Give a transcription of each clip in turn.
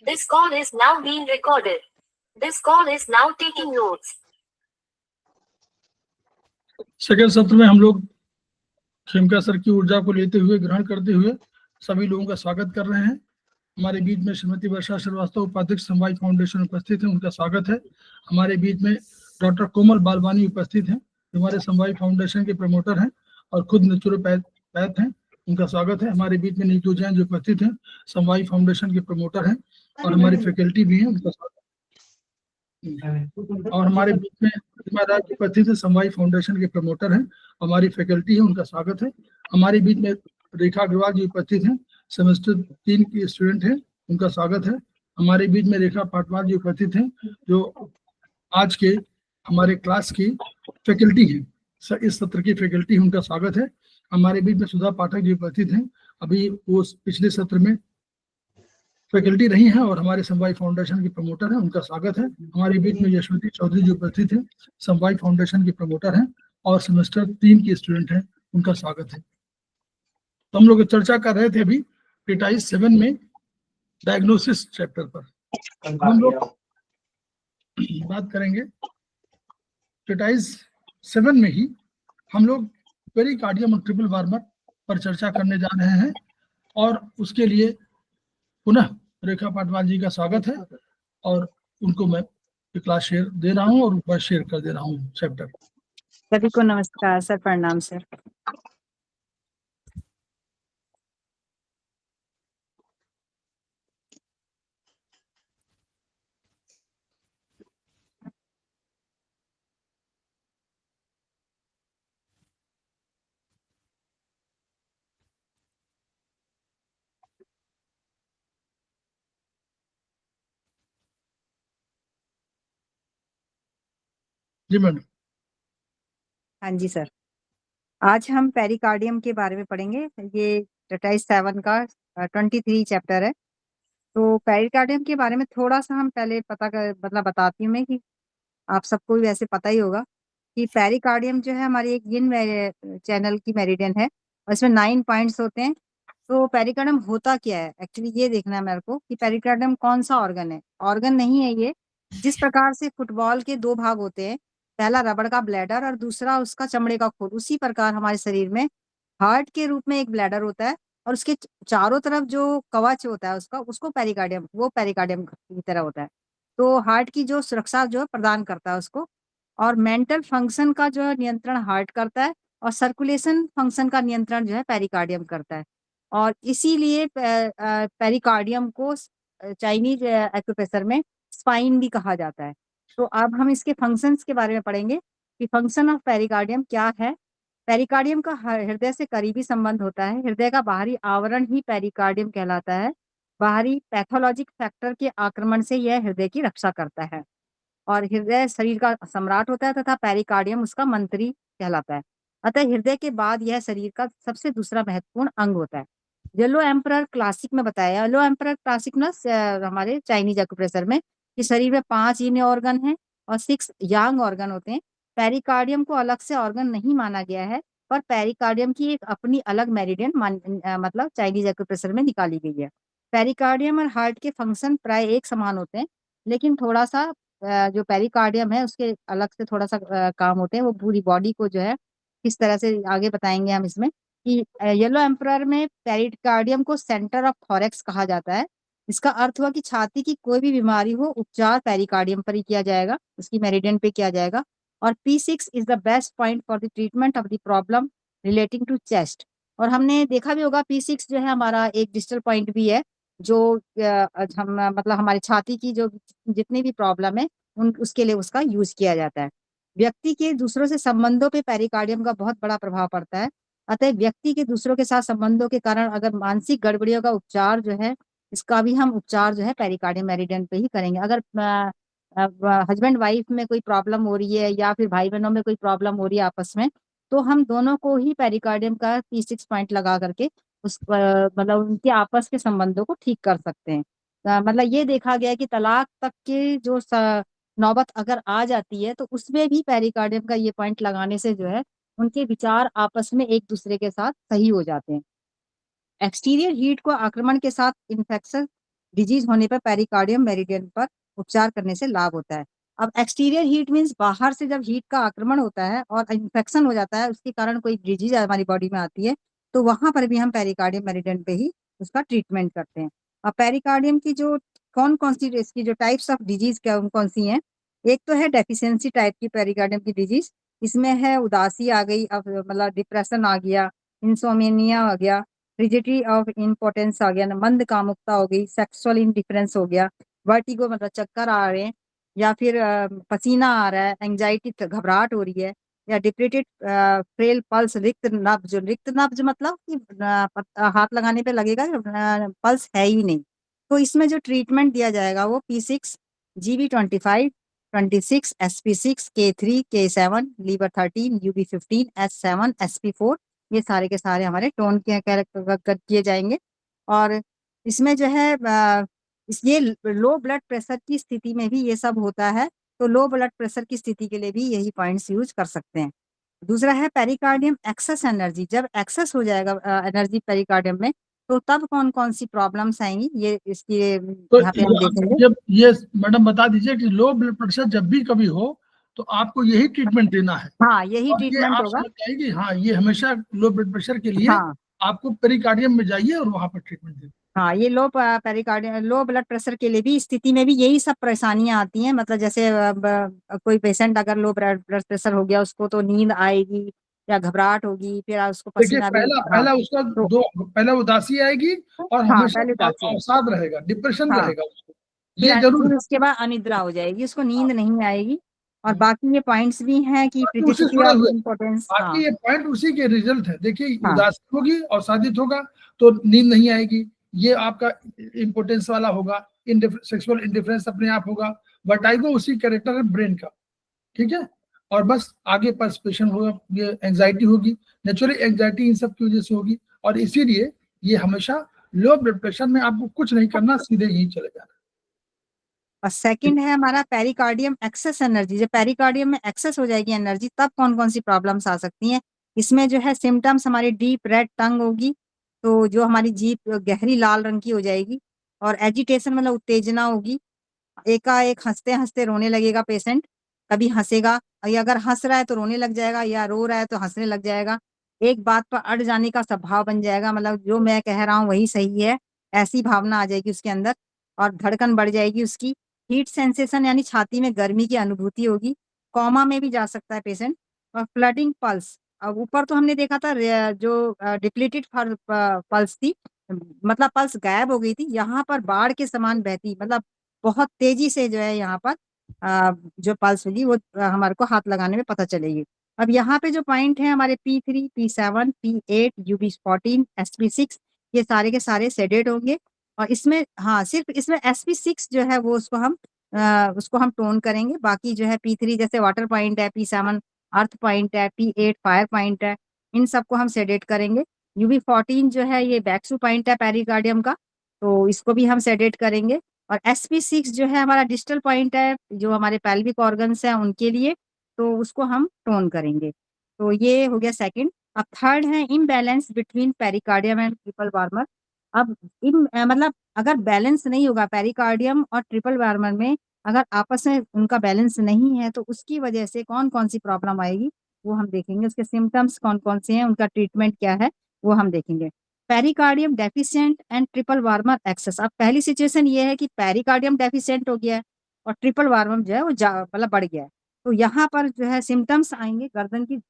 This call is now being recorded. This call is now taking notes. Second सत्र में हम लोग Khemka sir की ऊर्जा को लेते हुए ग्रहण करते हुए सभी लोगों का स्वागत कर रहे हैं। हमारे बीच में श्रीमती वर्षा श्रीवास्तव उपाध्यक्ष समवाय फाउंडेशन उपस्थित हैं, उनका स्वागत है। हमारे बीच में डॉक्टर कोमल बालवानी उपस्थित हैं, जो हमारे समवाय फाउंडेशन के प्रमोटर हैं और खुद नेचुरोपैथ हैं, उनका स्वागत है। हमारे बीच में नीतू जैन जो उपस्थित हैं, समवाय फाउंडेशन के प्रमोटर हैं और हमारी फैकल्टी भी हैं, उनका स्वागत है। और हमारे बीच में राज उपस्थित है, समवाय फाउंडेशन के प्रमोटर हैं, हमारी फैकल्टी है, उनका स्वागत है। हमारे बीच में रेखा अग्रवाल जी उपस्थित हैं, सेमेस्टर 3 की स्टूडेंट हैं, उनका स्वागत है। हमारे बीच में रेखा पाटवाल जी उपस्थित हैं, जो आज के हमारे क्लास की फैकल्टी हैं, इस सत्र की फैकल्टी, उनका स्वागत है। हमारे बीच में सुधा पाठक जी उपस्थित हैं, अभी वो पिछले सत्र में फैकल्टी रही हैं और हमारे समवाय फाउंडेशन के प्रमोटर हैं, उनका स्वागत है। हमारे बीच में यशवंती चौधरी जी उपस्थित हैं, समवाय फाउंडेशन के प्रमोटर हैं और सेमेस्टर 3 की स्टूडेंट हैं, उनका स्वागत है। तो हम लोग चर्चा कर रहे थे अभी ट्रीटाइज 7 में डायग्नोसिस चैप्टर पर। हम लोग बात करेंगे ट्रीटाइज 7 में ही हम लोग पेरिकार्डियम और ट्रिपल वार्मर पर चर्चा करने जा रहे हैं और उसके लिए पुनः रेखा पाटवाल जी का स्वागत है और उनको मैं क्लास शेयर दे रहा हूँ और ऊपर शेयर कर दे रहा हूँ चैप्टर। सभी को नमस्कार सर, प्रणाम सर। जी मैडम। हाँ जी सर, आज हम पेरिकार्डियम के बारे में पढ़ेंगे। ये ट्रीटाइज 7 का 23 चैप्टर है। तो पेरिकार्डियम के बारे में थोड़ा सा हम पहले बताती हूँ मैं कि आप सबको भी वैसे पता ही होगा कि पेरिकार्डियम जो है हमारी एक यिन चैनल की मेरिडियन है और इसमें 9 पॉइंट्स होते हैं। तो पेरिकार्डियम होता क्या है एक्चुअली, ये देखना है मेरे को कि पेरिकार्डियम कौन सा ऑर्गन है। ऑर्गन नहीं है ये। जिस प्रकार से फुटबॉल के 2 भाग होते हैं, पहला रबड़ का ब्लैडर और दूसरा उसका चमड़े का खोल, उसी प्रकार हमारे शरीर में हार्ट के रूप में एक ब्लैडर होता है और उसके चारों तरफ जो कवच होता है उसको पेरिकार्डियम की तरह होता है। तो हार्ट की जो सुरक्षा जो है प्रदान करता है उसको, और मेंटल फंक्शन का जो है नियंत्रण हार्ट करता है और सर्कुलेशन फंक्शन का नियंत्रण जो है पेरिकार्डियम करता है। और इसीलिए पेरिकार्डियम को चाइनीज एक्यूप्रेशर में स्पाइन भी कहा जाता है। तो अब हम इसके फंक्शंस के बारे में पढ़ेंगे कि फंक्शन ऑफ पेरिकार्डियम क्या है। पेरिकार्डियम का हृदय से करीबी संबंध होता है। हृदय का बाहरी आवरण ही पेरिकार्डियम कहलाता है। बाहरी पैथोलॉजिक फैक्टर के आक्रमण से यह हृदय की रक्षा करता है और हृदय शरीर का सम्राट होता है तथा पेरिकार्डियम उसका मंत्री कहलाता है। अतः हृदय के बाद यह शरीर का सबसे दूसरा महत्वपूर्ण अंग होता है। येलो एम्परर क्लासिक में बताया, येलो एम्परर क्लासिक ना हमारे चाइनीज एक्यूप्रेशर में कि शरीर में 5 इने ऑर्गन हैं और 6 यांग ऑर्गन होते हैं। पेरिकार्डियम को अलग से ऑर्गन नहीं माना गया है, पर पेरिकार्डियम की एक अपनी अलग मेरिडियन मतलब चाइनीज एक्यूप्रेशर में निकाली गई है। पेरिकार्डियम और हार्ट के फंक्शन प्राय एक समान होते हैं, लेकिन थोड़ा सा जो पेरिकार्डियम है उसके अलग से थोड़ा सा काम होते हैं। वो पूरी बॉडी को जो है किस तरह से आगे बताएंगे हम इसमें कि येलो एम्परर में पेरिकार्डियम को सेंटर ऑफ थोरैक्स कहा जाता है। इसका अर्थ हुआ कि छाती की कोई भी बीमारी हो उपचार पेरिकार्डियम पर ही किया जाएगा, उसकी मेरिडियन पे किया जाएगा। और P6 is the best point for the treatment of the problem relating to chest. और हमने देखा भी होगा P6 जो है हमारा एक डिजिटल पॉइंट भी है, जो हम मतलब हमारी छाती की जो जितनी भी प्रॉब्लम है उसके लिए उसका यूज किया जाता है। व्यक्ति के दूसरों से संबंधों पे पेरिकार्डियम का बहुत बड़ा प्रभाव पड़ता है। अतः व्यक्ति के दूसरों के साथ संबंधों के कारण अगर मानसिक गड़बड़ियों का उपचार जो है, इसका भी हम उपचार जो है पेरिकार्डियम मेरिडियन पे ही करेंगे। अगर हस्बैंड वाइफ में कोई प्रॉब्लम हो रही है या फिर भाई बहनों में कोई प्रॉब्लम हो रही है आपस में, तो हम दोनों को ही पेरिकार्डियम का P6 पॉइंट लगा करके उस मतलब उनके आपस के संबंधों को ठीक कर सकते हैं। मतलब ये देखा गया है कि तलाक तक के जो नौबत अगर आ जाती है तो उसमें भी पेरिकार्डियम का ये पॉइंट लगाने से जो है उनके विचार आपस में एक दूसरे के साथ सही हो जाते हैं। एक्सटीरियर हीट को आक्रमण के साथ इन्फेक्शन डिजीज होने पर पेरिकार्डियम मेरिडियन पर उपचार करने से लाभ होता है। अब एक्सटीरियर हीट मीन्स बाहर से जब हीट का आक्रमण होता है और इन्फेक्शन हो जाता है, उसके कारण कोई डिजीज हमारी बॉडी में आती है, तो वहां पर भी हम पेरिकार्डियम मेरिडियन पे ही उसका ट्रीटमेंट करते हैं। अब पेरिकार्डियम की जो कौन सी इसकी जो टाइप्स ऑफ डिजीज कौन कौन सी हैं, एक तो है डेफिशिएंसी टाइप की पेरिकार्डियम की डिजीज, इसमें है उदासी आ गई, अब मतलब डिप्रेशन आ गया, इंसोमेनिया आ गया, रिजिडिटी ऑफ इम्पोर्टेंस आ गया, मंद कामुकता हो गई, सेक्सुअल इंडिफरेंस हो गया, वर्टिगो मतलब चक्कर आ रहे हैं, या फिर पसीना आ रहा है, एंजाइटी घबराहट हो रही है, या डिप्रेटेड फ्रेल पल्स, रिक्त नब्ज मतलब कि हाथ लगाने पे लगेगा पल्स है ही नहीं। तो इसमें जो ट्रीटमेंट दिया जाएगा वो P6, GB25, 26, SP6, K3, K7, liver 13, UB15, S7, SP4, ये सारे के सारे हमारे टोन किए जाएंगे। और इसमें जो है ये लो ब्लड प्रेशर की स्थिति में भी ये सब होता है, तो लो ब्लड प्रेशर की स्थिति के लिए भी यही पॉइंट्स यूज कर सकते हैं। दूसरा है पेरिकार्डियम एक्सेस एनर्जी, जब एक्सेस हो जाएगा एनर्जी पेरिकार्डियम में, तो तब कौन कौन सी प्रॉब्लम्स आएंगी, ये इसकी तो यहाँ पे हम देखेंगे। जब ये मैडम बता दीजिए कि लो ब्लड प्रेशर जब भी कभी हो तो आपको यही ट्रीटमेंट देना है, हाँ, यही और ये ट्रीटमेंट आप होगा। समझ जाइए, हाँ ये हमेशा लो ब्लड प्रेशर के लिए हाँ आपको पेरिकार्डियम में जाइए और वहां पर ट्रीटमेंट दीजिए। हाँ, ये पेरिकार्डियम लो ब्लड प्रेशर के लिए भी स्थिति में भी यही सब परेशानियां आती हैं, मतलब जैसे कोई पेशेंट अगर लो ब्लड प्रेशर हो गया, उसको तो नींद आएगी या घबराहट होगी, फिर उसको देखिए पसीना भी। पहला हाँ पहला उसका तो पहला उदासी आएगी और हाँ, हमेशा पहले उदासी है। अवसाद रहेगा, डिप्रेशन हाँ, रहेगा उसको, ये जरूर फिर है। उसके बाद अनिद्रा हो जाएगी, उसको नींद हाँ, नहीं आएगी। और हाँ। बाकी ये पॉइंट्स भी हैं कि बाकी उससे क्रिटिसिटी जुड़े ऑफ हुए इम्पोर्टेंस। हाँ बाकी ये पॉइंट उसी के रिजल्ट है। देखिए हाँ उदासी होगी और साधित होगा तो नींद नहीं आएगी, ये आपका इम्पोर्टेंस वाला होगा, सेक्सुअल इंडिफरेंस अपने आप होगा, वर्टाइगो उसी कैरेक्टर है ब्रेन का, ठीक है। और बस आगे पर्सपेशन होगा, ये एंजाइटी होगी, नेचुरली एंजाइटी इन सब की वजह से होगी, और इसीलिए ये हमेशा लो ब्लड प्रेशर में आपको कुछ नहीं करना, सीधे ही चले जाना। और सेकंड है हमारा पेरिकार्डियम एक्सेस एनर्जी, जब पेरिकार्डियम में एक्सेस हो जाएगी एनर्जी, तब कौन कौन सी प्रॉब्लम्स आ सकती हैं। इसमें जो है सिम्टम्स हमारी डीप रेड टंग होगी, तो जो हमारी जीभ गहरी लाल रंग की हो जाएगी, और एजिटेशन मतलब उत्तेजना होगी, एकाएक हंसते हंसते रोने लगेगा पेशेंट, कभी हंसेगा, या अगर हंस रहा है तो रोने लग जाएगा, या रो रहा है तो हंसने लग जाएगा, एक बात पर अड़ जाने का स्वभाव बन जाएगा, मतलब जो मैं कह रहा हूँ वही सही है, ऐसी भावना आ जाएगी उसके अंदर, और धड़कन बढ़ जाएगी उसकी, हीट सेंसेशन यानी छाती में गर्मी की अनुभूति होगी, कॉमा में भी जा सकता है पेशेंट, और फ्लडिंग पल्स। अब ऊपर तो हमने देखा था जो डिप्लीटेड पल्स थी, मतलब पल्स गायब हो गई थी, यहाँ पर बाढ़ के समान बहती, मतलब बहुत तेजी से जो है यहाँ पर जो पल्स होगी वो हमारे को हाथ लगाने में पता चलेगी। अब यहाँ पे जो पॉइंट है हमारे P3, P7, P8, UB14, SP6, ये सारे के सारे सेडेट होंगे, और इसमें हाँ सिर्फ इसमें SP6 जो है वो उसको हम टोन करेंगे, बाकी जो है P3 जैसे वाटर पॉइंट है, P7 अर्थ पॉइंट है, P8 फायर पॉइंट है, इन सबको हम सेडेट करेंगे। UB14 जो है ये बैक्सू पॉइंट है पेरिकार्डियम का, तो इसको भी हम सेडेट करेंगे। और SP6 जो है हमारा डिस्टल पॉइंट है, जो हमारे पैल्विक ऑर्गन्स हैं उनके लिए, तो उसको हम टोन करेंगे। तो ये हो गया सेकंड। अब थर्ड है imbalance between pericardium and triple warmer. अब मतलब अगर बैलेंस नहीं होगा पेरिकार्डियम और ट्रिपल वार्मर में, अगर आपस में उनका बैलेंस नहीं है, तो उसकी वजह से कौन कौन सी प्रॉब्लम आएगी वो हम देखेंगे, उसके सिम्टम्स कौन कौन से हैं, उनका ट्रीटमेंट क्या है वो हम देखेंगे। Pericardium deficient and triple warmer excess. अब पहली सिचुएशन ये है कि पेरिकार्डियम डेफिशिएंट हो गया है और ट्रिपल वार्मर जो है वो मतलब बढ़ गया है, तो यहाँ पर जो है सिम्टम्स आएंगे, गर्दन की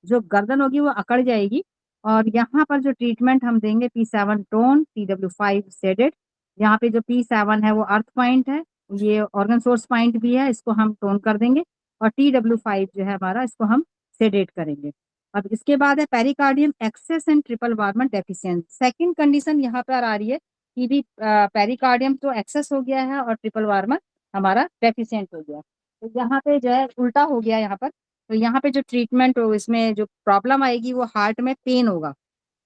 जो गर्दन होगी वो अकड़ जाएगी, और यहाँ पर जो ट्रीटमेंट हम देंगे P7 टोन, TW5 सेडेड, यहाँ पे जो P7 है वो अर्थ पॉइंट है, ये ऑर्गन सोर्स पॉइंट भी है, इसको हम टोन कर देंगे, और TW5 जो है हमारा, इसको हम सेडेट करेंगे। अब इसके बाद है pericardium excess and triple warmer deficiency. Second condition यहाँ पर आ रही है कि भी पेरिकार्डियम तो एक्सेस हो गया है और ट्रिपल वार्मर हमारा डेफिशिएंट हो गया, तो यहाँ पे जो है उल्टा हो गया यहाँ पर। तो यहाँ पे जो ट्रीटमेंट हो, इसमें जो प्रॉब्लम आएगी वो हार्ट में पेन होगा,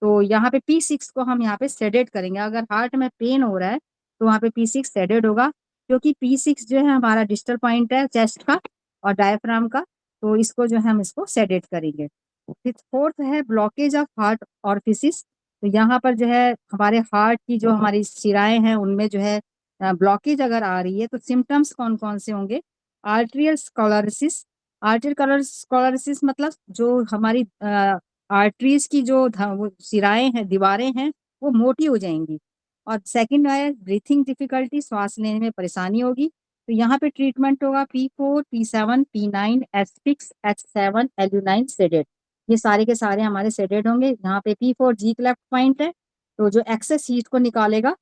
तो यहाँ पे P6 को हम यहाँ पे सेडेट करेंगे। अगर हार्ट में पेन हो रहा है तो वहाँ पे P6 सेडेट होगा, क्योंकि P6 जो है हमारा डिस्टल पॉइंट है चेस्ट का और डायफ्राम का, तो इसको जो है हम इसको सेडेट करेंगे। फिर फोर्थ है ब्लॉकेज ऑफ हार्ट ऑरिफिस। तो यहाँ पर जो है हमारे हार्ट की जो हमारी शिराएं हैं उनमें जो है ब्लॉकेज अगर आ रही है तो सिम्टम्स कौन कौन से होंगे? Arterial sclerosis. आर्टेरियल स्क्लेरोसिस मतलब जो हमारी आर्टरीज की जो वो शिराएं हैं, दीवारें हैं, वो मोटी हो जाएंगी। और सेकंड है ब्रीथिंग डिफिकल्टी, श्वास लेने में परेशानी होगी। तो यहाँ पे ट्रीटमेंट होगा P4, P7, P9, S6, H7, LU9 sedate. ये सारे के सारे हमारे सेडेट होंगे। यहाँ पे P4 जी क्लेफ्ट पॉइंट है, तो जो एक्सेस हीट को निकालेगा।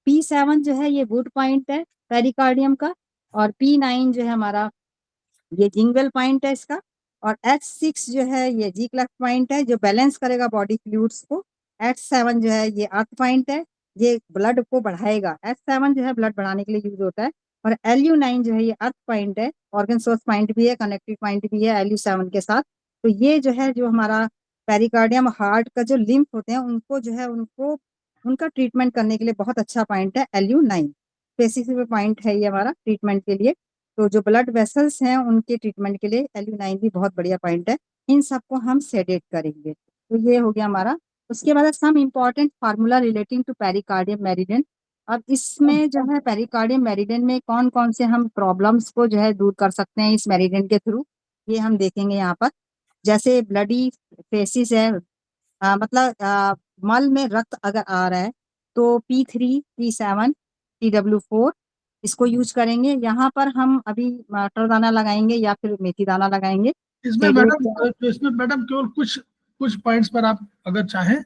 P7 जो है ये वुड पॉइंट है पेरिकार्डियम का, और P9 जो है हमारा ये जिंगवेल पॉइंट है इसका, और H6 जो है ये जी क्लेफ्ट पॉइंट है जो बैलेंस करेगा बॉडी फ्लूइड्स को। H7 जो है ये अर्थ पॉइंट है, ये ब्लड को बढ़ाएगा। H7 जो है ब्लड बढ़ाने के लिए यूज होता है। और LU9 जो है ये अर्थ पॉइंट है, ऑर्गन सोर्स पॉइंट भी है, कनेक्टिव पॉइंट भी है LU7 के साथ। तो ये जो है जो हमारा पेरिकार्डियम हार्ट का जो लिम्फ होते हैं उनको जो है उनको उनका ट्रीटमेंट करने के लिए बहुत अच्छा पॉइंट है LU9। स्पेसिफिक पॉइंट है ये हमारा ट्रीटमेंट के लिए। तो जो ब्लड वेसल्स हैं उनके ट्रीटमेंट के लिए LU9 भी बहुत बढ़िया पॉइंट है। इन सबको हम सेडेट करेंगे। तो ये हो गया हमारा। उसके बाद some important formula relating to pericardium meridian. अब इसमें जो है पेरिकार्डियम मेरिडियन में कौन कौन से हम प्रॉब्लम्स को जो है दूर कर सकते हैं इस मेरिडियन के थ्रू, ये हम देखेंगे यहाँ पर। जैसे ब्लडी फेसिस है, मतलब मल में रक्त अगर आ रहा है तो P3, P7, TW4 इसको यूज करेंगे। यहाँ पर हम अभी मटर दाना लगाएंगे या फिर मेथी दाना लगाएंगे। इसमें मैडम केवल कुछ कुछ पॉइंट्स पर आप अगर चाहें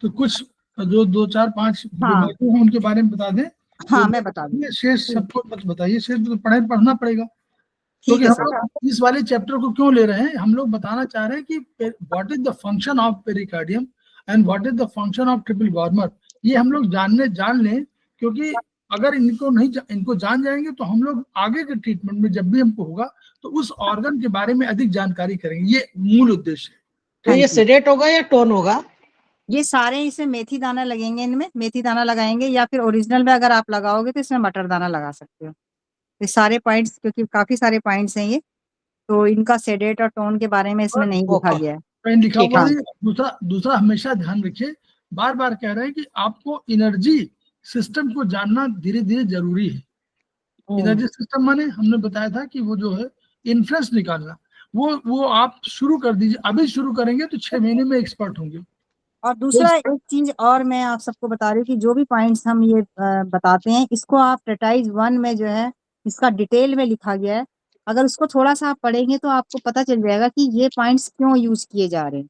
तो कुछ जो 2, 4, 5 हाँ बीमारियां हैं उनके बारे में बता दें। हाँ तो मैं बता दूँ। शेष सबको मत बताइए, शेष तो पढ़ना पड़ेगा। ठीक क्योंकि है हम सर। लोग इस वाले चैप्टर को क्यों ले रहे हैं, हम लोग बताना चाह रहे हैं कि what is the function of pericardium and what is the function of triple warmer. ये हम लोग जान लें, क्योंकि अगर इनको जान जाएंगे तो हम लोग आगे के ट्रीटमेंट में जब भी हमको होगा तो उस ऑर्गन के बारे में अधिक जानकारी करेंगे। ये मूल उद्देश्य है। तो ये सेडेट होगा या टोन होगा? ये सारे इसमें मेथी दाना लगेंगे, इनमें मेथी दाना लगाएंगे, या फिर ओरिजिनल में अगर आप लगाओगे तो इसमें मटर दाना लगा सकते हो। ये सारे पॉइंट्स, क्योंकि काफी सारे पॉइंट्स हैं ये, तो इनका सेडेट और टोन के बारे में इसमें नहीं लिखा गया है। कहीं लिखा ठीक हुआ है। नहीं। दूसरा हमेशा ध्यान रखिए, बार बार कह रहे हैं कि आपको एनर्जी सिस्टम को जानना धीरे धीरे जरूरी है। एनर्जी सिस्टम माने हमने बताया था कि वो जो है इन्फ्लुएंस निकालना, वो आप शुरू कर दीजिए। अभी शुरू करेंगे तो 6 महीने में एक्सपर्ट होंगे। और दूसरा एक चीज और मैं आप सबको बता रही हूँ कि जो भी पॉइंट्स हम ये बताते हैं इसको आप ट्रेटाइज 1 में जो है इसका डिटेल में लिखा गया है। अगर उसको थोड़ा सा आप पढ़ेंगे तो आपको पता चल जाएगा कि ये पॉइंट्स क्यों यूज किए जा रहे हैं।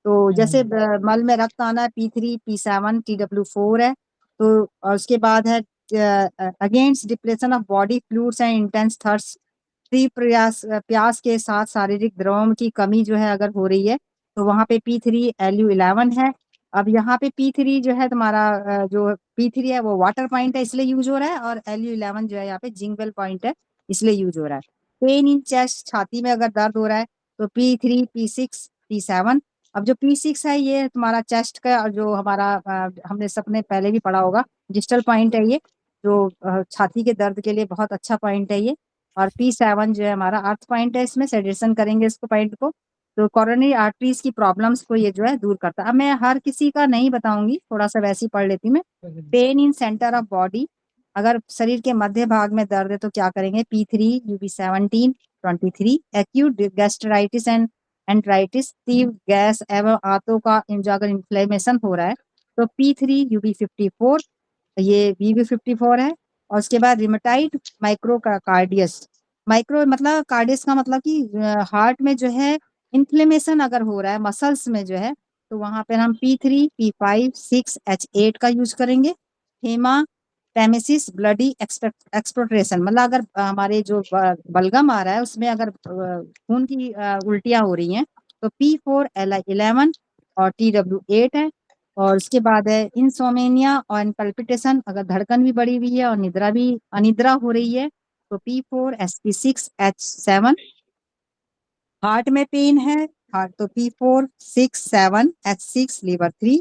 तो जैसे मल में रक्त आना है P3, P7, TW4 है। तो और उसके बाद है against depletion of body fluids and intense thirst. प्यास के साथ शारीरिक द्रव्यों की कमी जो है अगर हो रही है तो वहां पे P3 LU11 है। अब यहाँ पे P3 जो है तुम्हारा जो P3 है वो वाटर पॉइंट है इसलिए यूज हो रहा है, और LU11 जो है यहाँ पे जिंगवेल पॉइंट है इसलिए यूज हो रहा है। पेन इन चेस्ट, छाती में अगर दर्द हो रहा है तो P3, P6, P7। अब जो P6 है ये तुम्हारा चेस्ट का, और जो हमारा हमने सबने पहले भी पढ़ा होगा, डिस्टल पॉइंट है ये, जो छाती के दर्द के लिए बहुत अच्छा पॉइंट है ये। और P7 जो है हमारा अर्थ पॉइंट है, इसमें सेडेशन करेंगे इसको पॉइंट को। तो कोरोनरी आर्टरीज की प्रॉब्लम्स को ये जो है दूर करता है। अब मैं हर किसी का नहीं बताऊंगी, थोड़ा सा वैसे ही पढ़ लेती मैं। Pain in centre of body, अगर शरीर के मध्य भाग में दर्द है तो क्या करेंगे P3 UB17 23। Acute gastritis and enteritis, तीव्र गैस एवं आंतों का जो अगर इन्फ्लेमेशन हो रहा है तो P3 UB54, ये BB54 है। और उसके बाद रिमेटाइड माइक्रोकार्डियस। माइक्रो मतलब कार्डियस का मतलब कि हार्ट में जो है इन्फ्लेमेशन अगर हो रहा है मसल्स में जो है, तो वहां पर हम P3, P5, 6, H8 का यूज करेंगे। हेमाटेमेसिस, ब्लडी एक्सपोर्टेशन, मतलब अगर हमारे जो बलगम आ रहा है उसमें अगर खून की उल्टियां हो रही हैं तो P4 Li11 और TW8 है। और उसके बाद है इंसोमेनिया और पल्पिटेशन, अगर धड़कन भी बढ़ी हुई है और अनिद्रा हो रही है तो P4 SP6 H7। हार्ट में पेन है हार्ट तो P4 6 7 H6 liver 3।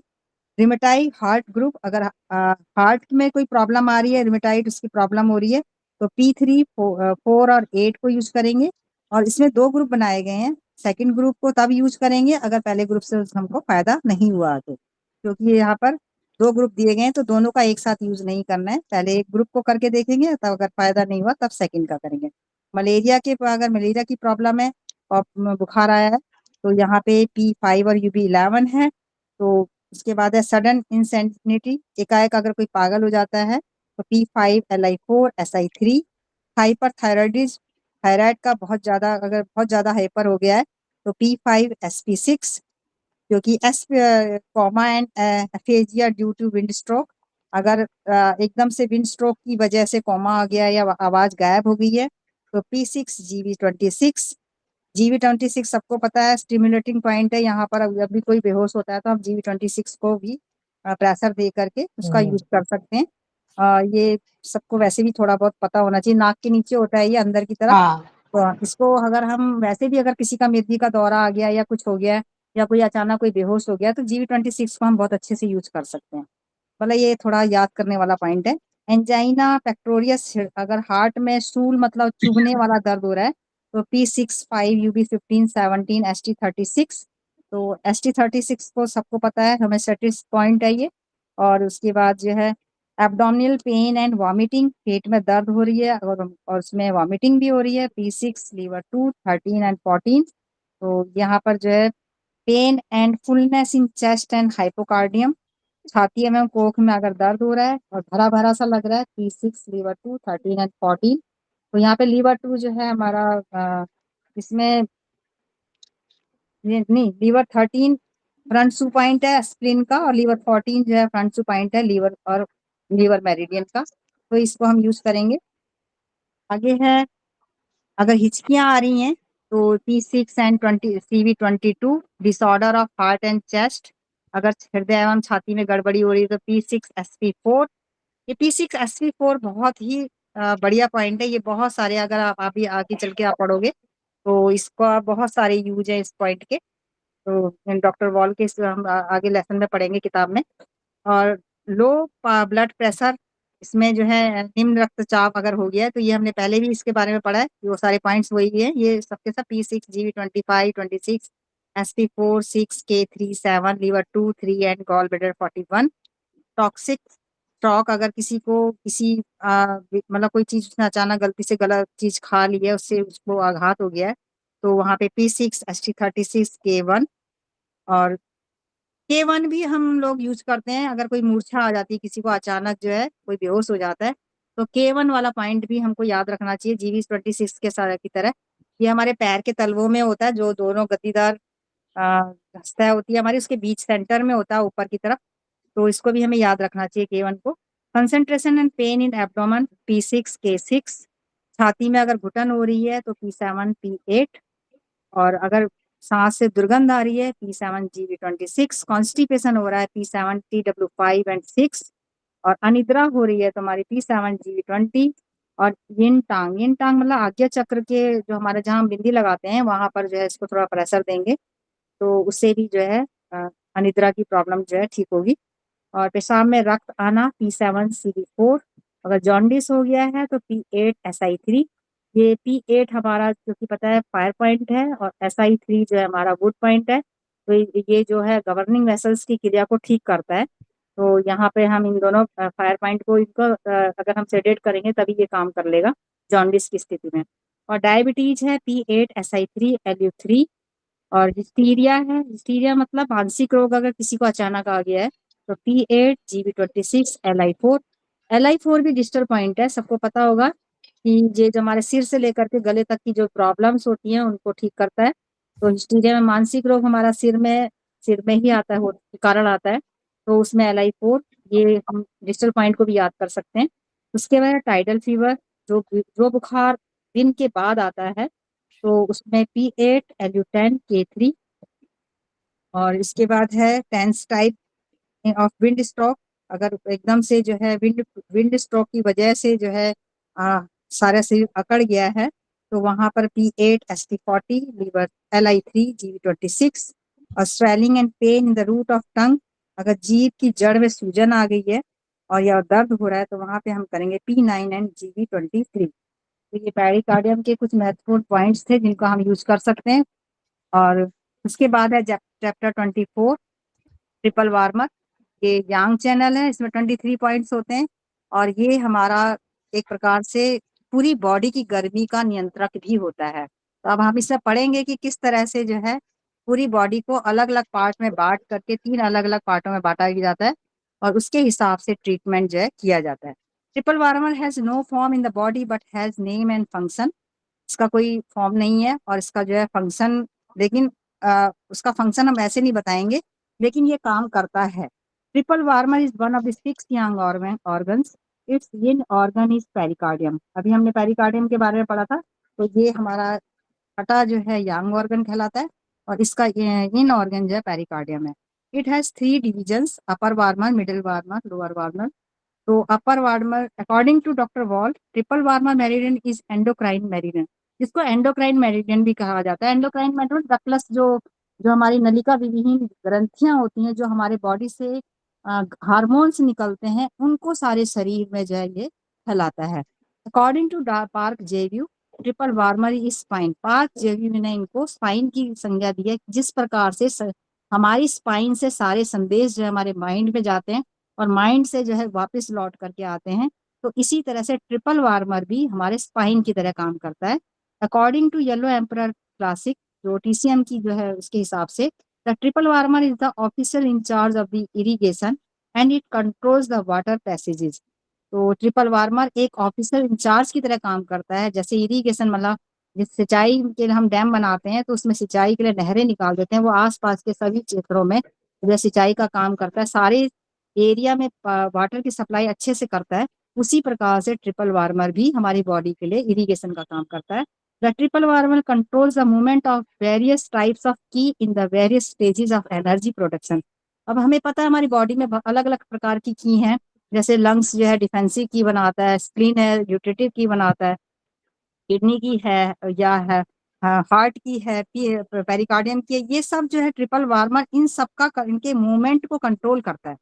Rheumatoid heart group, अगर हार्ट में कोई प्रॉब्लम आ रही है, रिमेटाइड उसकी प्रॉब्लम हो रही है तो P3 4 और 8 को यूज करेंगे। और इसमें 2 ग्रुप बनाए गए हैं, सेकंड ग्रुप को तब यूज करेंगे अगर पहले ग्रुप से हमको फायदा नहीं हुआ तो। क्योंकि यहाँ पर 2 ग्रुप दिए गए हैं, तो दोनों का एक साथ यूज नहीं करना है। पहले एक ग्रुप को करके देखेंगे, तब अगर फायदा नहीं हुआ तब सेकंड का करेंगे। अगर मलेरिया की प्रॉब्लम है और बुखार आया है, तो यहाँ पे P5 और UB11 है। तो उसके बाद है सडन इंसेनिटी, एकाएक अगर कोई पागल हो जाता है, तो P5 Li4 Si3। Hyperthyroidism, thyroid का बहुत ज्यादा हाइपर हो गया है, तो P5 Sp6। क्योंकि as coma and aphasia due to wind stroke, अगर एकदम से विंड स्ट्रोक की वजह से कॉमा आ गया या आवाज गायब हो गई है, तो P6 GB26। GB26 सबको पता है स्टिमुलेटिंग पॉइंट है। यहाँ पर जब भी कोई बेहोश होता है तो हम GB26 को भी प्रेशर दे करके उसका यूज कर सकते हैं। ये सबको वैसे भी थोड़ा बहुत पता होना चाहिए। नाक के नीचे होता है ये, अंदर की तरफ। हाँ तो इसको अगर हम वैसे भी, अगर किसी का मिर्गी का दौरा आ गया या कुछ हो गया है, या कोई अचानक कोई बेहोश हो गया, तो GB26 को हम बहुत अच्छे से यूज कर सकते हैं। मतलब ये थोड़ा याद करने वाला पॉइंट है। एंजाइना पेक्टोरियस, अगर हार्ट में स्टूल मतलब चुभने वाला दर्द हो रहा है, तो P65 UB15 17 ST36। तो ST36 को सबको पता है, होम्योस्टैटिक पॉइंट है ये। और उसके बाद जो है एब्डोमिनल पेन एंड वॉमिटिंग, पेट में दर्द हो रही है और उसमें वॉमिटिंग भी हो रही है, P6 लीवर 2 13 एंड 14। तो यहाँ पर जो है pain and fullness in chest and hypochondrium, छाती में कोख में अगर दर्द हो रहा है और भरा भरा सा लग रहा है, P6 लीवर 2 13 एंड 14। तो यहाँ पे लीवर 2 जो है हमारा इसमें नहीं, लीवर 13 फ्रंट सुपाइंट है स्प्लिन का, और लीवर 14 जो है फ्रंट सुपाइंट है लीवर और लीवर मेरिडियन का। तो इसको हम यूज करेंगे। आगे है, अगर हिचकियां आ रही हैं, तो P6 and CV22 disorder of heart and chest, अगर हृदय एवं छाती में गड़बड़ी हो रही है, तो P6 SP4। ये P6 SP4 बहुत ही बढ़िया पॉइंट है। ये बहुत सारे, अगर आप अभी आगे चल के आप पढ़ोगे, तो इसका बहुत सारे यूज है इस पॉइंट के। तो डॉक्टर वॉल के हम आगे लेसन में पढ़ेंगे किताब में। और लो ब्लड प्रेशर, इसमें जो है निम्न रक्तचाप अगर हो गया है, तो ये हमने पहले भी इसके बारे में पढ़ा है। वो सारे पॉइंट्स वही है, ये सबके सब P6 GB25 26 SP4 6 K3 7 liver 2 3 and gall bladder 41। Toxic stroke, अगर किसी को किसी मतलब कोई चीज उसने अचानक गलती से गलत चीज खा ली है, उससे उसको आघात हो गया है, तो वहां पे P6 ST36 K1। और K1 भी हम लोग यूज करते हैं अगर कोई मूर्छा आ जाती है, किसी को अचानक जो है कोई बेहोश हो जाता है, तो K1 वाला पॉइंट भी हमको याद रखना चाहिए GB26 के साथ की तरह। ये हमारे पैर के तलवों में होता है, जो दोनों गद्दीदार सतह होती है हमारी, उसके बीच सेंटर में होता है ऊपर की तरफ। तो इसको भी हमें याद रखना चाहिए K1 को। Concentration and pain in abdomen P6 K6। छाती में अगर घुटन हो रही है, तो P7 P8। और अगर सांस से दुर्गंध आ रही है, P7 GB26। कॉन्स्टिपेशन हो रहा है, P7 TW5 एंड 6। और अनिद्रा हो रही है, तो हमारी P7 GB20। और यिन टांग मतलब आज्ञा चक्र के जो हमारे जहाँ हम बिंदी लगाते हैं, वहां पर जो है इसको थोड़ा प्रेशर देंगे, तो उससे भी जो है अनिद्रा की प्रॉब्लम जो है ठीक होगी। और पेशाब में रक्त आना, P7 CD4। अगर जॉन्डिस हो गया है, तो P8 SI3। ये P8 हमारा जो कि पता है फायर पॉइंट है, और SI3 जो है हमारा वुड पॉइंट है। तो ये जो है गवर्निंग वेसल्स की क्रिया को ठीक करता है। तो यहाँ पे हम इन दोनों फायर पॉइंट को इनको अगर हम सेडेट करेंगे, तभी ये काम कर लेगा जॉन्डिस की स्थिति में। और डायबिटीज है, P8 SI3 LU3। और हिस्टीरिया है, हिस्टीरिया मतलब मानसिक रोग अगर किसी को अचानक आ गया है, तो P8 GB26 LI4। LI4 भी डिजिटल पॉइंट है, सबको पता होगा कि ये जो हमारे सिर से लेकर के गले तक की जो प्रॉब्लम्स होती हैं उनको ठीक करता है। तो हिस्टीरिया में मानसिक रोग हमारा सिर में ही आता है, कारण आता है, तो उसमें LI4, ये हम डिजिटल पॉइंट को भी याद कर सकते हैं। उसके बाद टाइडल फीवर, जो बुखार दिन के बाद आता है, तो उसमें P8 LU10 K3। और इसके बाद है tense type of wind stroke, अगर एकदम से जो है विंड स्ट्रोक की वजह से जो है सारा शरीर अकड़ गया है, तो वहां पर P8 ST40 liver LI3 GB26। और swelling and pain in the root of tongue, अगर जीभ की जड़ में सूजन आ गई है और या दर्द हो रहा है, तो वहां पे हम करेंगे P9 एंड GB23। तो ये पेरिकार्डियम के कुछ महत्वपूर्ण पॉइंट्स थे जिनको हम यूज कर सकते हैं। और उसके बाद है चैप्टर 24 ट्रिपल वार्मर। ये यांग चैनल है, इसमें 23 पॉइंट्स होते हैं और ये हमारा एक प्रकार से पूरी बॉडी की गर्मी का नियंत्रक भी होता है। तो अब हम इसमें पढ़ेंगे कि किस तरह से जो है पूरी बॉडी को अलग अलग पार्ट में बांट करके 3 अलग अलग पार्टों में बांटा जाता है और उसके हिसाब से ट्रीटमेंट जो है किया जाता है। Triple warmer has no form in the body but has name and function. इसका कोई फॉर्म नहीं है और इसका जो है फंक्शन, लेकिन उसका फंक्शन हम ऐसे नहीं बताएंगे, लेकिन ये काम करता है। Triple warmer is one of the 6 Yang organs. It's in organ is pericardium. अभी हमने पेरिकार्डियम के बारे में पढ़ा था, तो ये हमारा छठा जो है यांग ऑर्गन कहलाता है और इसका इन ऑर्गन जो है पेरिकार्डियम है। It has 3 divisions, upper warmer, middle warmer, lower warmer. तो upper warmer, according to doctor Walt, triple warmer meridian is endocrine meridian, जिसको एंडोक्राइन मेरिडियन भी कहा जाता है। एंडोक्राइन मेरिडियन प्लस जो जो हमारी नलिका विहीन ग्रंथियां होती हैं, जो हमारे बॉडी से हार्मोन्स निकलते हैं, उनको सारे शरीर में जो है ये फैलाता है। According to Park Jae Woo, triple warmer is spine. Park Jae Woo ने इनको स्पाइन की संज्ञा दी है। जिस प्रकार से हमारी स्पाइन से सारे संदेश जो है हमारे माइंड में जाते हैं और माइंड से जो है वापस लौट करके आते हैं, तो इसी तरह से ट्रिपल वार्मर भी हमारे स्पाइन की तरह काम करता है। According to yellow emperor classic, जो TCM की जो है उसके हिसाब से, the triple warmer is the officer in charge of the irrigation and it controls the water passages. तो ट्रिपल वार्मर एक ऑफिसर इंचार्ज की तरह काम करता है। जैसे इरिगेशन, मतलब जिस सिंचाई के लिए हम डैम बनाते हैं तो उसमें सिंचाई के लिए नहरें निकाल देते हैं, वो आसपास के सभी क्षेत्रों में जो सिंचाई का काम करता है, सारे एरिया में वाटर की सप्लाई अच्छे से करता है। उसी प्रकार से ट्रिपल वार्मर भी हमारी बॉडी के लिए इरिगेशन का काम करता है। The triple warmer controls the movement of various types of Qi in the various stages of energy production. अब हमें पता है हमारी बॉडी में अलग अलग प्रकार की हैं, जैसे लंग्स जो है डिफेंसिव की बनाता है, स्प्लीन है न्यूट्रिटिव की बनाता है, किडनी की है या है हार्ट की है, पेरिकार्डियम की है। ये सब जो है ट्रिपल वार्मर इन सबका इनके मूवमेंट को कंट्रोल करता है।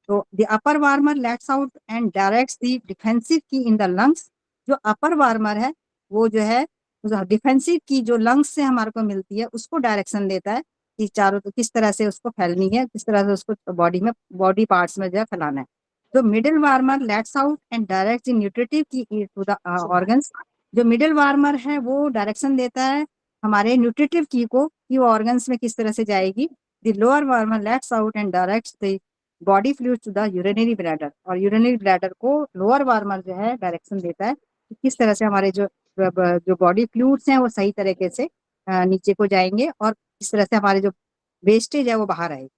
तो the upper warmer lets out and directs the defensive qi in the lungs. जो अपर वार्मर है वो जो है डिफेंसिव की जो लंग्स से हमारे को मिलती है उसको डायरेक्शन देता है कि चारों तो किस तरह से उसको फैलनी है, किस तरह से उसको बॉडी पार्ट्स में जो है फैलाना है। तो middle warmer lets out and directs the nutritive की टू द ऑर्गन्स। जो मिडिल वार्मर है वो डायरेक्शन देता है हमारे न्यूट्रिटिव की को कि वो ऑर्गन्स में किस तरह से जाएगी। The lower warmer lets out and directs the body fluid to the urinary bladder. और यूरिनरी ब्लैडर को लोअर वार्मर जो है डायरेक्शन देता है कि किस तरह से हमारे जो बॉडी फ्लूइड्स हैं वो सही तरीके से नीचे को जाएंगे और इस तरह से हमारे जो वेस्टेज है वो बाहर आएगी।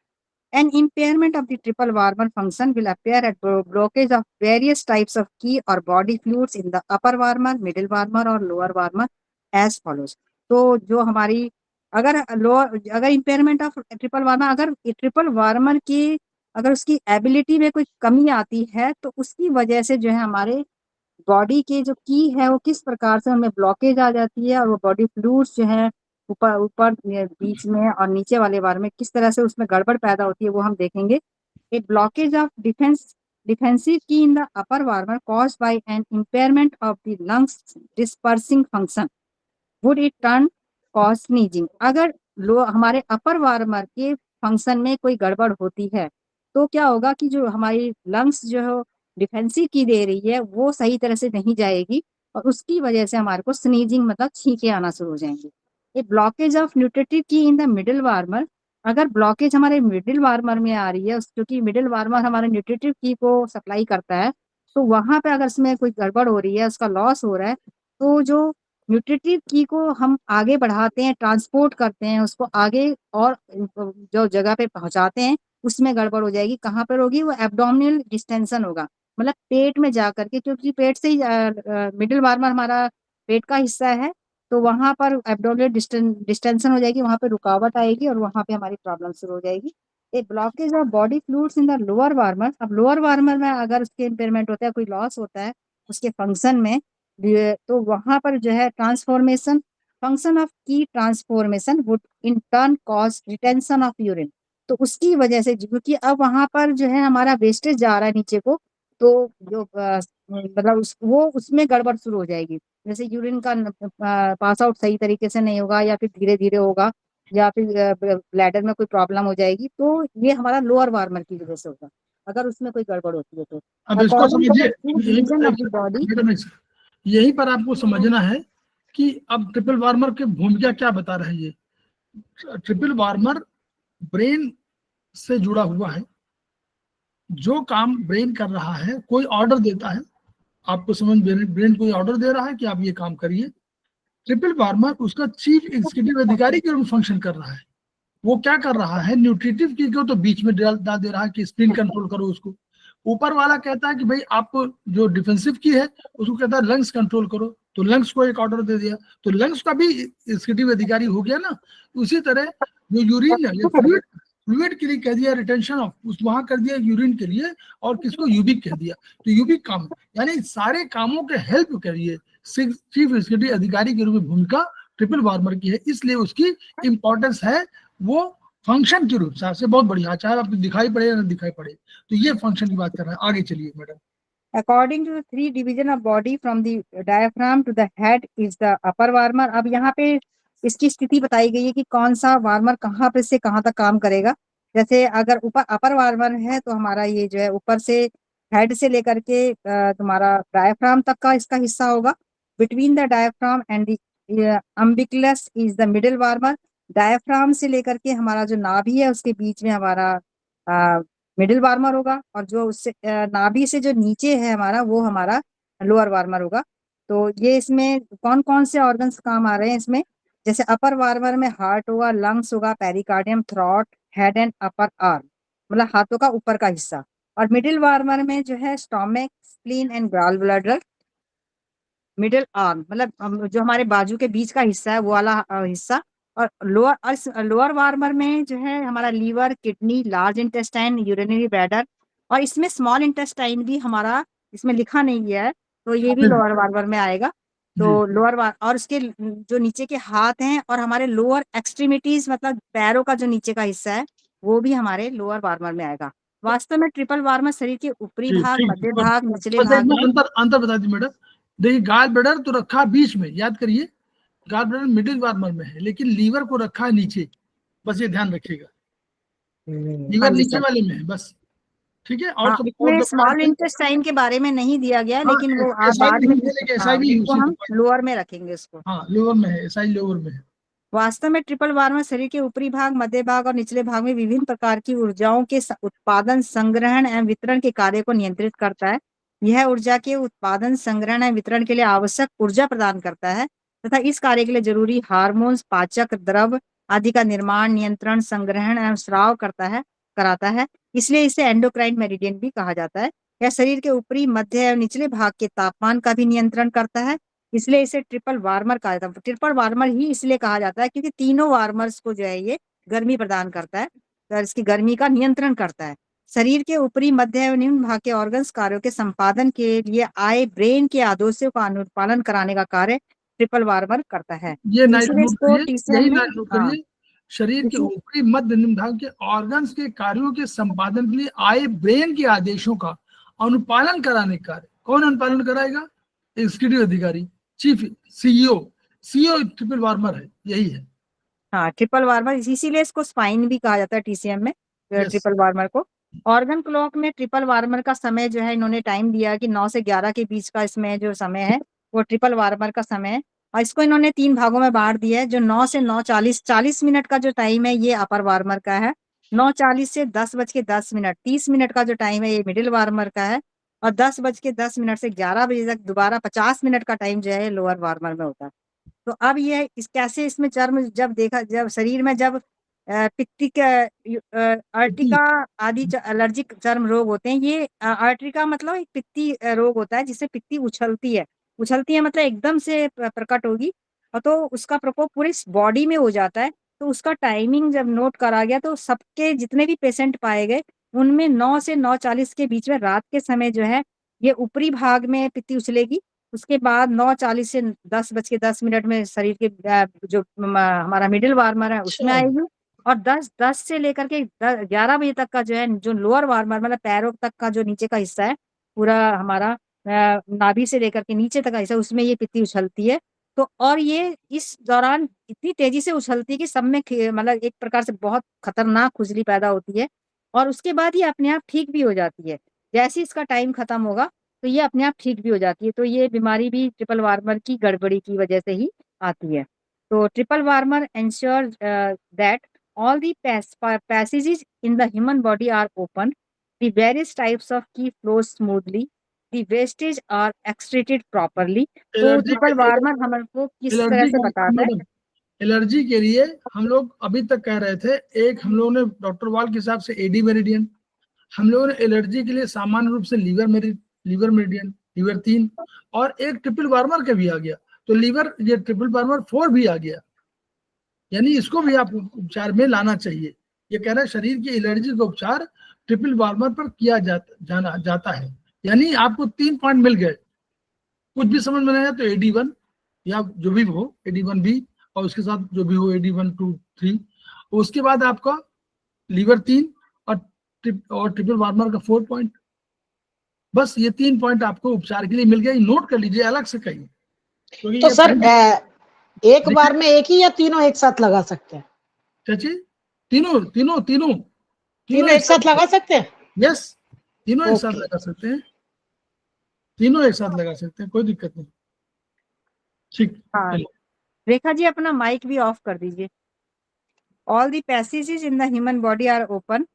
An impairment of the triple warmer function will appear at blockage of various types of key or body fluids in the upper warmer, middle warmer और lower warmer as follows। तो जो हमारी अगर इम्पेयरमेंट ऑफ ट्रिपल वार्मर, अगर triple warmer की अगर उसकी ability में कोई कमी आती है तो उसकी वजह से जो है हमारे बॉडी के जो की है वो किस प्रकार से उनमें ब्लॉकेज आ जाती है और वो बॉडी फ्लूइड्स जो है ऊपर ऊपर बीच में और नीचे वाले बार में किस तरह से उसमें गड़बड़ पैदा होती है वो हम देखेंगे। ए blockage of defensive qi in the upper warmer caused by an impairment of the lungs dispersing function would it turn cause sneezing. अगर हमारे अपर वार्मर के फंक्शन में कोई गड़बड़ होती है तो क्या होगा कि जो हमारी लंग्स जो है डिफेंसिव की दे रही है वो सही तरह से नहीं जाएगी और उसकी वजह से हमारे को स्नीजिंग मतलब छींके आना शुरू हो जाएंगे। ये ब्लॉकेज ऑफ न्यूट्रिटिव की इन द मिडिल वार्मर, अगर ब्लॉकेज हमारे मिडिल वार्मर में आ रही है क्योंकि मिडिल वार्मर हमारे न्यूट्रिटिव की को सप्लाई करता है, तो वहां पे अगर इसमें कोई गड़बड़ हो रही है, उसका लॉस हो रहा है, तो जो न्यूट्रिटिव की को हम आगे बढ़ाते हैं, ट्रांसपोर्ट करते हैं उसको आगे और जो जगह पे पहुंचाते हैं उसमें गड़बड़ हो जाएगी। कहाँ पर होगी? वो एब्डोमिनल डिस्टेंशन होगा, मतलब पेट में जा करके, क्योंकि पेट से ही मिडिल वार्मर हमारा पेट का हिस्सा है, तो वहां पर एब्डोमिनल डिस्टेंशन हो जाएगी, वहां पे रुकावट आएगी और वहां पे हमारी प्रॉब्लम शुरू हो जाएगी। A blockage of body fluids in the lower warmer. अब लोअर वार्मर में अगर उसके इम्पेयरमेंट होता है, कोई लॉस होता है उसके फंक्शन में, तो वहां पर जो है ट्रांसफॉर्मेशन फंक्शन ऑफ की transformation would in turn cause retention of urine. तो उसकी वजह से, क्योंकि अब वहां पर जो है हमारा वेस्टेज जा रहा है नीचे को, तो जो मतलब वो उसमें गड़बड़ शुरू हो जाएगी। जैसे यूरिन का पास आउट सही तरीके से नहीं होगा या फिर धीरे धीरे होगा, या फिर ब्लैडर में कोई प्रॉब्लम हो जाएगी, तो ये हमारा लोअर वार्मर की वजह से होगा, अगर उसमें कोई गड़बड़ होती है तो। अब इसको अकॉर्डिंग समझिए, to division of the body, madam यहीं पर आपको समझना है कि अब ट्रिपल वार्मर की भूमिका क्या बता रहे हैं। ये ट्रिपल वार्मर ब्रेन से जुड़ा हुआ है। जो काम ब्रेन कर रहा है, कोई ऑर्डर देता है आपको, समझ, ब्रेन कोई ऑर्डर दे रहा है कि आप ये काम करिए। ट्रिपल वार्मर उसका चीफ एग्जीक्यूटिव अधिकारी के रूप में फंक्शन कर रहा है। वो क्या कर रहा है, न्यूट्रिटिव की को तो बीच में डाल दे रहा है कि स्पिन कंट्रोल करो उसको। ऊपर वाला कहता है कि भाई आप जो डिफेंसिव की है उसको कहता है लंग्स कंट्रोल करो, तो लंग्स को एक ऑर्डर दे दिया, तो लंग्स का भी एग्जीक्यूटिव अधिकारी हो गया ना। उसी तरह जो यूरिन है, फ्लूइड के लिए कह दिया रिटेंशन ऑफ, उस वहां कर दिया यूरिन के लिए, और किसको यूबिक कह दिया, तो यूबिक काम, यानी सारे कामों के हेल्प करिए चीफ एग्जीक्यूटिव अधिकारी के रूप में भूमिका ट्रिपल वार्मर की है, इसलिए उसकी इंपॉर्टेंस है। वो फंक्शन के रूप से बहुत बढ़िया, चाहे आपको दिखाई पड़े या ना दिखाई पड़े, तो ये फंक्शन की बात कर रहे हैं। आगे चलिए madam. According to the 3 division of body from the diaphragm to the head is the upper warmer. अब यहाँ पे इसकी स्थिति बताई गई है कि कौन सा वार्मर कहाँ पे से कहाँ तक काम करेगा। जैसे अगर ऊपर अपर वार्मर है तो हमारा ये जो है ऊपर से हेड से लेकर के तुम्हारा डायफ्राम तक का इसका हिस्सा होगा। Between the diaphragm and the umbilicus is the middle warmer. Diaphragm से लेकर के हमारा जो नाभि है उसके बीच में हमारा मिडिल वार्मर होगा, और जो उससे नाभि से जो नीचे है हमारा वो हमारा लोअर वार्मर होगा। तो ये इसमें कौन कौन से ऑर्गन्स काम आ रहे हैं इसमें, जैसे अपर वार्मर में हार्ट होगा, लंग्स होगा, pericardium, throat, head and upper arm, मतलब हाथों का ऊपर का हिस्सा। और मिडिल वार्मर में जो है stomach, spleen and gall bladder. Middle arm मतलब जो हमारे बाजू के बीच का हिस्सा है वो वाला हिस्सा। और लोअर वार्मर में जो है हमारा liver, kidney, large intestine, urinary bladder, और इसमें स्मॉल इंटेस्टाइन भी हमारा इसमें लिखा नहीं है, तो ये भी लोअर वार्मर में आएगा। तो लोअर वार और इसके जो नीचे के हाथ हैं और हमारे लोअर एक्सट्रीमिटीज मतलब पैरों का जो नीचे का हिस्सा है वो भी हमारे लोअर वार्मर में आएगा। वास्तव में ट्रिपल वार्मर शरीर के ऊपरी भाग, मध्य भाग, निचले भाग में अंतर बता दी मैडम। देखिए गॉल ब्लैडर तो रखा बीच में, याद करिए गॉल ब्लैडर मिडिल वार्मर में है, लेकिन लीवर को रखा है नीचे, बस ये ध्यान रखिएगा। लीवर नीचे वाले में है बस, ठीक है। और इसमें स्मॉल इंटेस्टाइन के बारे में नहीं दिया गया, लेकिन वो आप बाद में तो हम लोअर में रखेंगे उसको। हाँ लोअर में है, एसआई लोअर में है। वास्तव में ट्रिपल वार्मर शरीर के ऊपरी भाग, मध्य भाग और निचले भाग में विभिन्न प्रकार की ऊर्जाओं के उत्पादन, संग्रहण एवं वितरण के कार्य को नियंत्रित करता है। यह ऊर्जा के उत्पादन, संग्रहण एवं वितरण के लिए आवश्यक ऊर्जा प्रदान करता है तथा इस कार्य के लिए जरूरी हार्मोन्स, पाचक द्रव आदि का निर्माण, नियंत्रण, संग्रहण एवं स्राव कराता है। इसलिए इसे एंडोक्राइन मेरिडियन भी कहा जाता है। यह शरीर के ऊपरी, मध्य एवं निचले भाग के तापमान का भी नियंत्रण करता है, इसलिए इसे ट्रिपल वार्मर कहा जाता है। ट्रिपल वार्मर ही इसलिए कहा जाता है क्योंकि तीनों वार्मर्स को जो है ये गर्मी प्रदान करता है, तो इसकी गर्मी का नियंत्रण करता है। शरीर के ऊपरी, मध्य एवं निम्न भाग के ऑर्गन्स कार्यों के संपादन के लिए आए ब्रेन के आदेशों का अनुपालन कराने का कार्य ट्रिपल वार्मर करता है। ये नोट करिए, शरीर के ऊपरी, मध्य, निम्न भाग के ऑर्गन्स के कार्यों के संपादन के लिए आए ब्रेन के आदेशों का अनुपालन कराने का कार्य कौन अनुपालन कराएगा? एग्जीक्यूटिव अधिकारी, चीफ सीईओ ट्रिपल वार्मर है, यही है। हाँ ट्रिपल वार्मर, इसीलिए इसको स्पाइन भी कहा जाता है टीसीएम में, ट्रिपल वार्मर को। ऑर्गन क्लॉक में ट्रिपल वार्मर का समय जो है इन्होंने टाइम दिया कि 9 से 11 के बीच का इसमें जो समय है वो ट्रिपल वार्मर का समय है। और इसको इन्होंने 3 भागों में बांट दिया है। जो 9 से 9:40 40 मिनट का जो टाइम है ये अपर वार्मर का है। 9:40 से 10:10 30 मिनट का जो टाइम है ये मिडिल वार्मर का है। और 10:10 से 11 बजे तक दोबारा 50 मिनट का टाइम जो है लोअर वार्मर में होता है। तो अब ये कैसे इसमें चर्म जब शरीर में जब पित्तिक अर्टिका आदि एलर्जिक चर्म रोग होते हैं, ये अर्टिका मतलब एक पित्ती रोग होता है जिससे पित्ती उछलती है मतलब एकदम से प्रकट होगी, और तो उसका प्रकोप पूरी बॉडी में हो जाता है। तो उसका टाइमिंग जब नोट करा गया तो सबके जितने भी पेशेंट पाए गए उनमें 9 से 9:40 के बीच में रात के समय जो है ये ऊपरी भाग में पित्ती उछलेगी। उसके बाद 9:40 से 10:10 में शरीर के जो हमारा मिडिल वार्मर है उसमें आएगी। और 10 से लेकर के 11 बजे तक का जो है जो लोअर वार्मर मतलब पैरों तक का जो नीचे का हिस्सा है पूरा हमारा नाभि से लेकर के नीचे तक का हिस्सा, उसमें ये पित्ती उछलती है। तो और ये इस दौरान इतनी तेजी से उछलती है कि सब में मतलब एक प्रकार से बहुत खतरनाक खुजली पैदा होती है, और उसके बाद ये अपने आप ठीक भी हो जाती है। जैसे ही इसका टाइम खत्म होगा तो ये अपने आप ठीक भी हो जाती है। तो ये बीमारी भी ट्रिपल वार्मर की गड़बड़ी की वजह से ही आती है। तो triple warmer ensures that all the passages in the human body are open, the various types of key flows smoothly, the wastage are excreted properly। तो एलर्जी ट्रिपल के वार्मर हमको किस तरह एलर्जी से के बताता है? मैडम, एलर्जी के लिए हम लोग अभी तक कह रहे थे, एक हम लोगों ने डॉक्टर वाल के हिसाब से एडी मेरिडियन, हम लोगों ने एलर्जी के लिए सामान्य रूप से लीवर मेरिडियन, लीवर 3, और एक ट्रिपल वार्मर का भी आ गया। तो लीवर ये ट्रिपल वार्मर 4 भी आ गया, यानी इसको भी आप उपचार में लाना चाहिए। ये कह रहा है शरीर की एलर्जी का उपचार ट्रिपल वार्मर पर किया जाता है। यानी आपको 3 पॉइंट मिल गए। कुछ भी समझ में नहीं आया तो AD1 या जो भी हो, AD1B, और उसके साथ जो भी हो AD1, 2, 3, उसके बाद आपका लीवर 3 और ट्रिपल वार्मर का 4 पॉइंट। बस ये 3 पॉइंट आपको उपचार के लिए मिल गए। नोट कर लीजिए अलग से कहीं, क्योंकि तो ये सर एक बार में एक ही या तीनों एक साथ लगा सकते हैं? चाची तीनों तीनों तीनों तीनों एक साथ लगा सकते हैं? यस, तीनों एक साथ Okay. लगा सकते हैं, तीनों एक साथ लगा सकते हैं, कोई दिक्कत नहीं। ठीक, हाँ, चलो। रेखा जी अपना माइक भी ऑफ कर दीजिए। All the passages in the human body are open.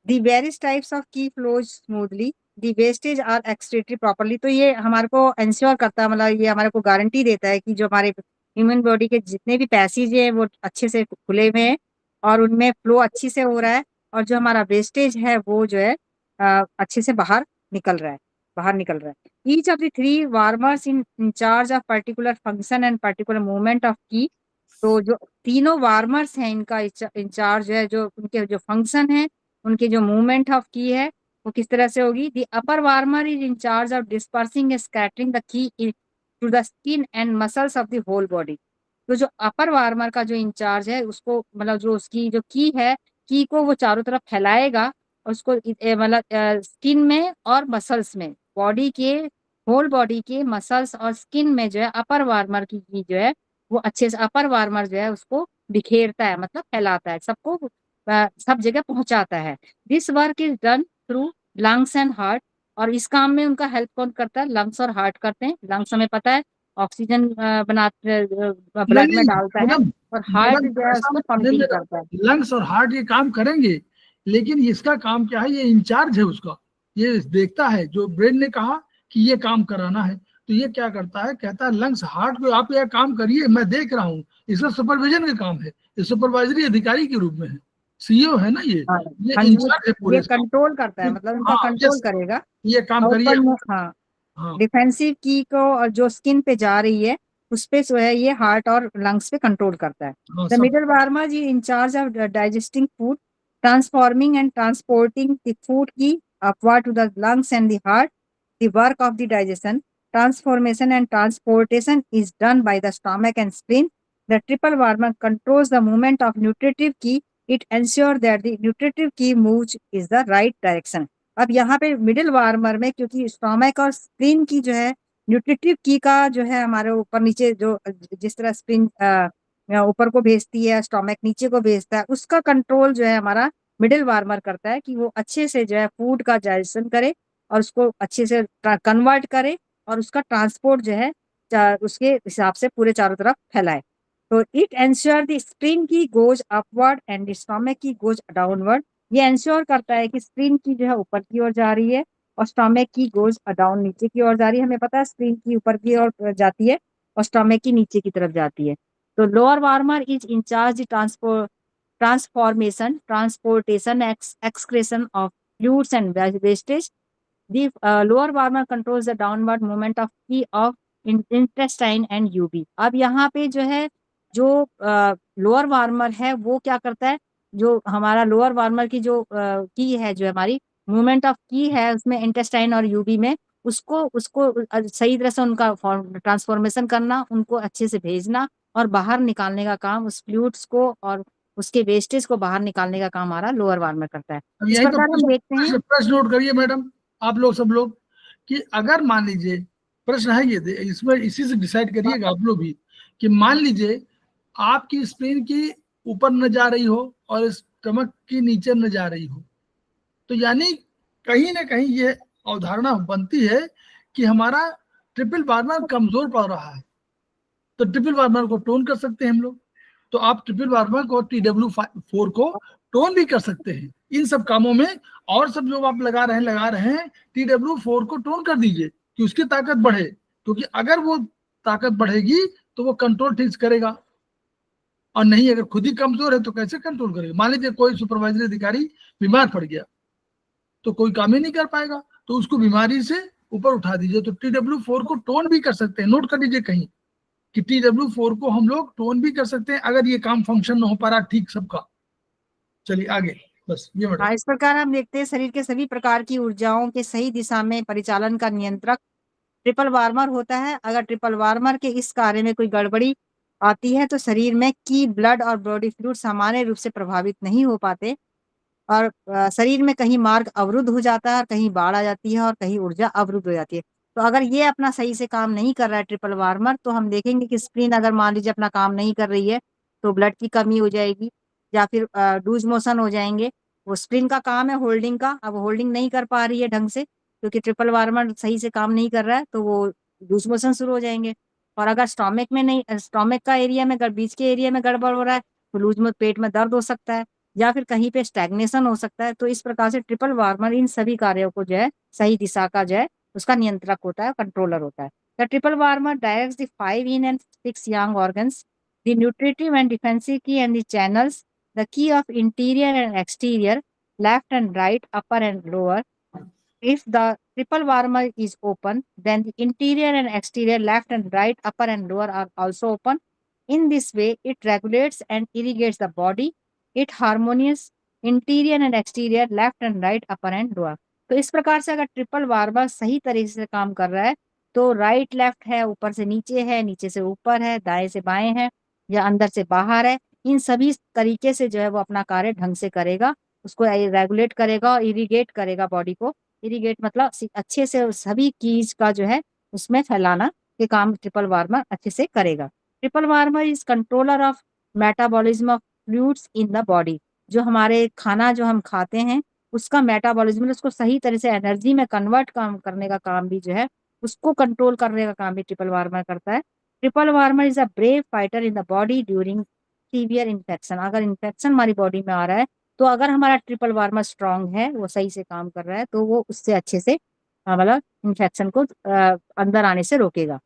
The various types of key flows smoothly. The wastage are excreted properly। तो ये हमारे को इंश्योर करता है, मतलब ये हमारे को गारंटी देता है कि जो हमारे ह्यूमन बॉडी के जितने भी पैसेज हैं वो अच्छे से खुले हुए हैं और उनमें फ्लो अच्छी से हो रहा है, और जो हमारा वेस्टेज है वो जो है अच्छे से बाहर निकल रहा है। Each of the 3 warmers in charge of particular function and particular movement of key। तो जो तीनों वार्मर्स हैं इनका इंचार्ज है, जो उनके जो फंक्शन है, उनके जो मूवमेंट ऑफ की है वो किस तरह से होगी। The upper warmer is in charge of dispersing and scattering the qi to the skin and muscles of the whole body. तो जो अपर वार्मर का जो इंचार्ज है उसको, मतलब जो उसकी जो की है, की को वो चारों तरफ फैलाएगा और उसको मतलब स्किन में और मसल्स में, बॉडी के होल बॉडी के मसल्स और स्किन में जो है अपर वार्मर की जो है वो अच्छे से, अपर वार्मर जो है उसको बिखेरता है, मतलब फैलाता है, सबको सब जगह पहुंचाता है। This work is done through lungs and heart. और इस काम में उनका हेल्प कौन करता है? लंग्स और हार्ट करते हैं। लंग्स हमें पता है ऑक्सीजन बनाते ब्लड में डालता है, मैडम, और हार्ट मैडम जो है ऐसा उसको मत पंपिंग कीजिएगा। करता है। लंग्स और हार्ट ये काम करेंगे, लेकिन इसका काम क्या है, ये इंचार्ज है उसका, ये देखता है। जो ब्रेन ने कहा कि ये काम कराना है, तो ये क्या करता है, कहता है लंग्स हार्ट को आप यह काम करिए, मैं देख रहा हूँ। इसका सुपरविजन का काम है, ये सुपरवाइजरी अधिकारी के रूप में है, CEO है ना ये हाँ हाँ, इंचार्ज है पूरे ये इसका। कंट्रोल करता है, मतलब उनका हाँ कंट्रोल यस, करेगा। ये काम और करिए। ऊपर में हाँ, हाँ डिफेंसिव की को और जो स्किन पे जा रही है उस पे जो है ये हार्ट और लंग्स पे कंट्रोल करता है। हाँ द सब। मिडल वार्मर जी in charge of digesting food, transforming and transporting the food Qi upward to the lungs and the heart. The work of the digestion, transformation and transportation is done by the stomach and spleen. The triple warmer controls the movement of nutritive Qi, it ensure that the nutritive Qi moves is the right direction. अब यहाँ पे middle warmer में, क्योंकि stomach और spleen की जो है nutritive की का जो है हमारे ऊपर नीचे जो जिस तरह स्प्लीन ऊपर को भेजती है, स्टोमक नीचे को भेजता है, उसका कंट्रोल जो है हमारा मिडिल वार्मर करता है कि वो अच्छे से जो है फूड का डाइजेशन करे और उसको अच्छे से कन्वर्ट करे और उसका ट्रांसपोर्ट जो है उसके हिसाब से पूरे चारों तरफ फैलाए। तो इट एंश्योर द स्प्लीन की गोज अपवर्ड एंड स्टोमक की गोज डाउनवर्ड। ये इंश्योर करता है कि स्प्लीन की जो है ऊपर की ओर जा रही है और स्टोमक की गोज डाउन नीचे की ओर जा रही है। हमें पता है स्प्लीन की ऊपर की ओर जाती है और स्टोमक की नीचे की तरफ जाती है। तो lower warmer is in charge transformation, transportation, excretion of fluids and wastage। The lower warmer controls the downward movement of key of intestine and UV। अब यहाँ पे जो है जो लोअर वार्मर है वो क्या करता है, जो हमारा लोअर वार्मर की जो की है, जो हमारी मूवमेंट ऑफ की है उसमें इंटेस्टाइन और यूबी में, उसको उसको सही तरह से उनका ट्रांसफॉर्मेशन करना, उनको अच्छे से भेजना और बाहर निकालने का काम, उस फ्लूइड्स को और उसके वेस्टेज को बाहर निकालने का काम हमारा लोअर वार्मर करता है। अब इस यही तो प्रकार हम देखते हैं। प्रश्न नोट करिए मैडम, आप लोग सब लोग, कि अगर मान लीजिए प्रश्न है ये, इसमें इसी से डिसाइड करिएगा आप लोग भी कि मान लीजिए आपकी स्प्लीन की ऊपर न जा रही हो और स्टमक की नीचे न जा रही हो, तो यानी कहीं ना कहीं ये अवधारणा बनती है कि हमारा ट्रिपल वार्मर कमजोर पड़ रहा है। तो ट्रिपल वार्मर को टोन कर सकते हैं हम लोग। तो आप ट्रिपल वार्मर को TW4 को टोन भी कर सकते हैं इन सब कामों में। और सब जो आप लगा रहे हैं TW4 को टोन कर दीजिए कि उसकी ताकत बढ़े, क्योंकि अगर वो ताकत बढ़ेगी तो वो कंट्रोल ठीक करेगा, और नहीं अगर खुद ही कमजोर है तो कैसे कंट्रोल करेगा। मान लीजिए कोई सुपरवाइजरी अधिकारी बीमार पड़ गया तो कोई काम ही नहीं कर पाएगा, तो उसको बीमारी से ऊपर उठा दीजिए। तो TW4 को टोन भी कर सकते हैं, नोट कर लीजिए कहीं कि TW4 को हम लोग टोन भी कर सकते हैं अगर ये काम फंक्शन न हो पा रहा ठीक सबका। चलिए आगे, बस ये हाँ, इस प्रकार हम देखते हैं शरीर के सभी प्रकार की ऊर्जाओं के सही दिशा में परिचालन का नियंत्रक ट्रिपल वार्मर होता है। अगर ट्रिपल वार्मर के इस कार्य में कोई गड़बड़ी आती है तो शरीर में की ब्लड और बॉडी फ्लूइड सामान्य रूप से प्रभावित नहीं हो पाते और शरीर में कहीं मार्ग अवरुद्ध हो जाता है और कहीं बाढ़ आ जाती है और कहीं ऊर्जा अवरुद्ध हो जाती है। तो अगर ये अपना सही से काम नहीं कर रहा है ट्रिपल वार्मर, तो हम देखेंगे कि स्प्लीन अगर मान लीजिए अपना काम नहीं कर रही है तो ब्लड की कमी हो जाएगी या फिर लूज मोशन हो जाएंगे। वो स्प्लीन का काम है होल्डिंग का, अब होल्डिंग नहीं कर पा रही है ढंग से क्योंकि ट्रिपल वार्मर सही से काम नहीं कर रहा है, तो वो लूज मोशन शुरू हो जाएंगे। और अगर स्टोमक में नहीं, स्टोमक का एरिया में बीच के एरिया में गड़बड़ हो रहा है तो लूज में पेट में दर्द हो सकता है या फिर कहीं पे स्टैग्नेशन हो सकता है। तो इस प्रकार से ट्रिपल वार्मर इन सभी कार्यों को जो है सही दिशा का जो है उसका नियंत्रक होता है, कंट्रोलर होता है। The triple warmer directs the 5 in and 6 young organs, the nutritive and defensive key and the channels, the key of interior and exterior, left and right, upper and lower. If the triple warmer is open, then the interior and exterior, left and right, upper and lower are also open. In this way, it regulates and irrigates the body. It harmonious interior and exterior, left and right, upper and lower. तो इस प्रकार से अगर triple warmer सही तरीके से काम कर रहा है तो राइट लेफ्ट है, ऊपर से नीचे है, नीचे से ऊपर है, दाएं से बाएं है या अंदर से बाहर है, इन सभी तरीके से जो है वो अपना कार्य ढंग से करेगा, उसको रेगुलेट करेगा और इरिगेट करेगा बॉडी को। इरिगेट मतलब अच्छे से सभी चीज का जो है उसमें फैलाना के काम ट्रिपल वार्मर अच्छे से करेगा। Triple warmer is controller of metabolism of fluids in the body. जो हमारे खाना जो हम खाते हैं उसका मेटाबॉलिज्म, उसको सही तरह से एनर्जी में कन्वर्ट करने का काम भी जो है उसको कंट्रोल करने का काम भी ट्रिपल वार्मर करता है। Triple warmer is a brave fighter in the body during severe infection. अगर इन्फेक्शन हमारी बॉडी में आ रहा है तो अगर हमारा ट्रिपल वार्मर स्ट्रांग है, वो सही से काम कर रहा है, तो वो उससे अच्छे से मतलब इन्फेक्शन को अंदर आने से रोकेगा।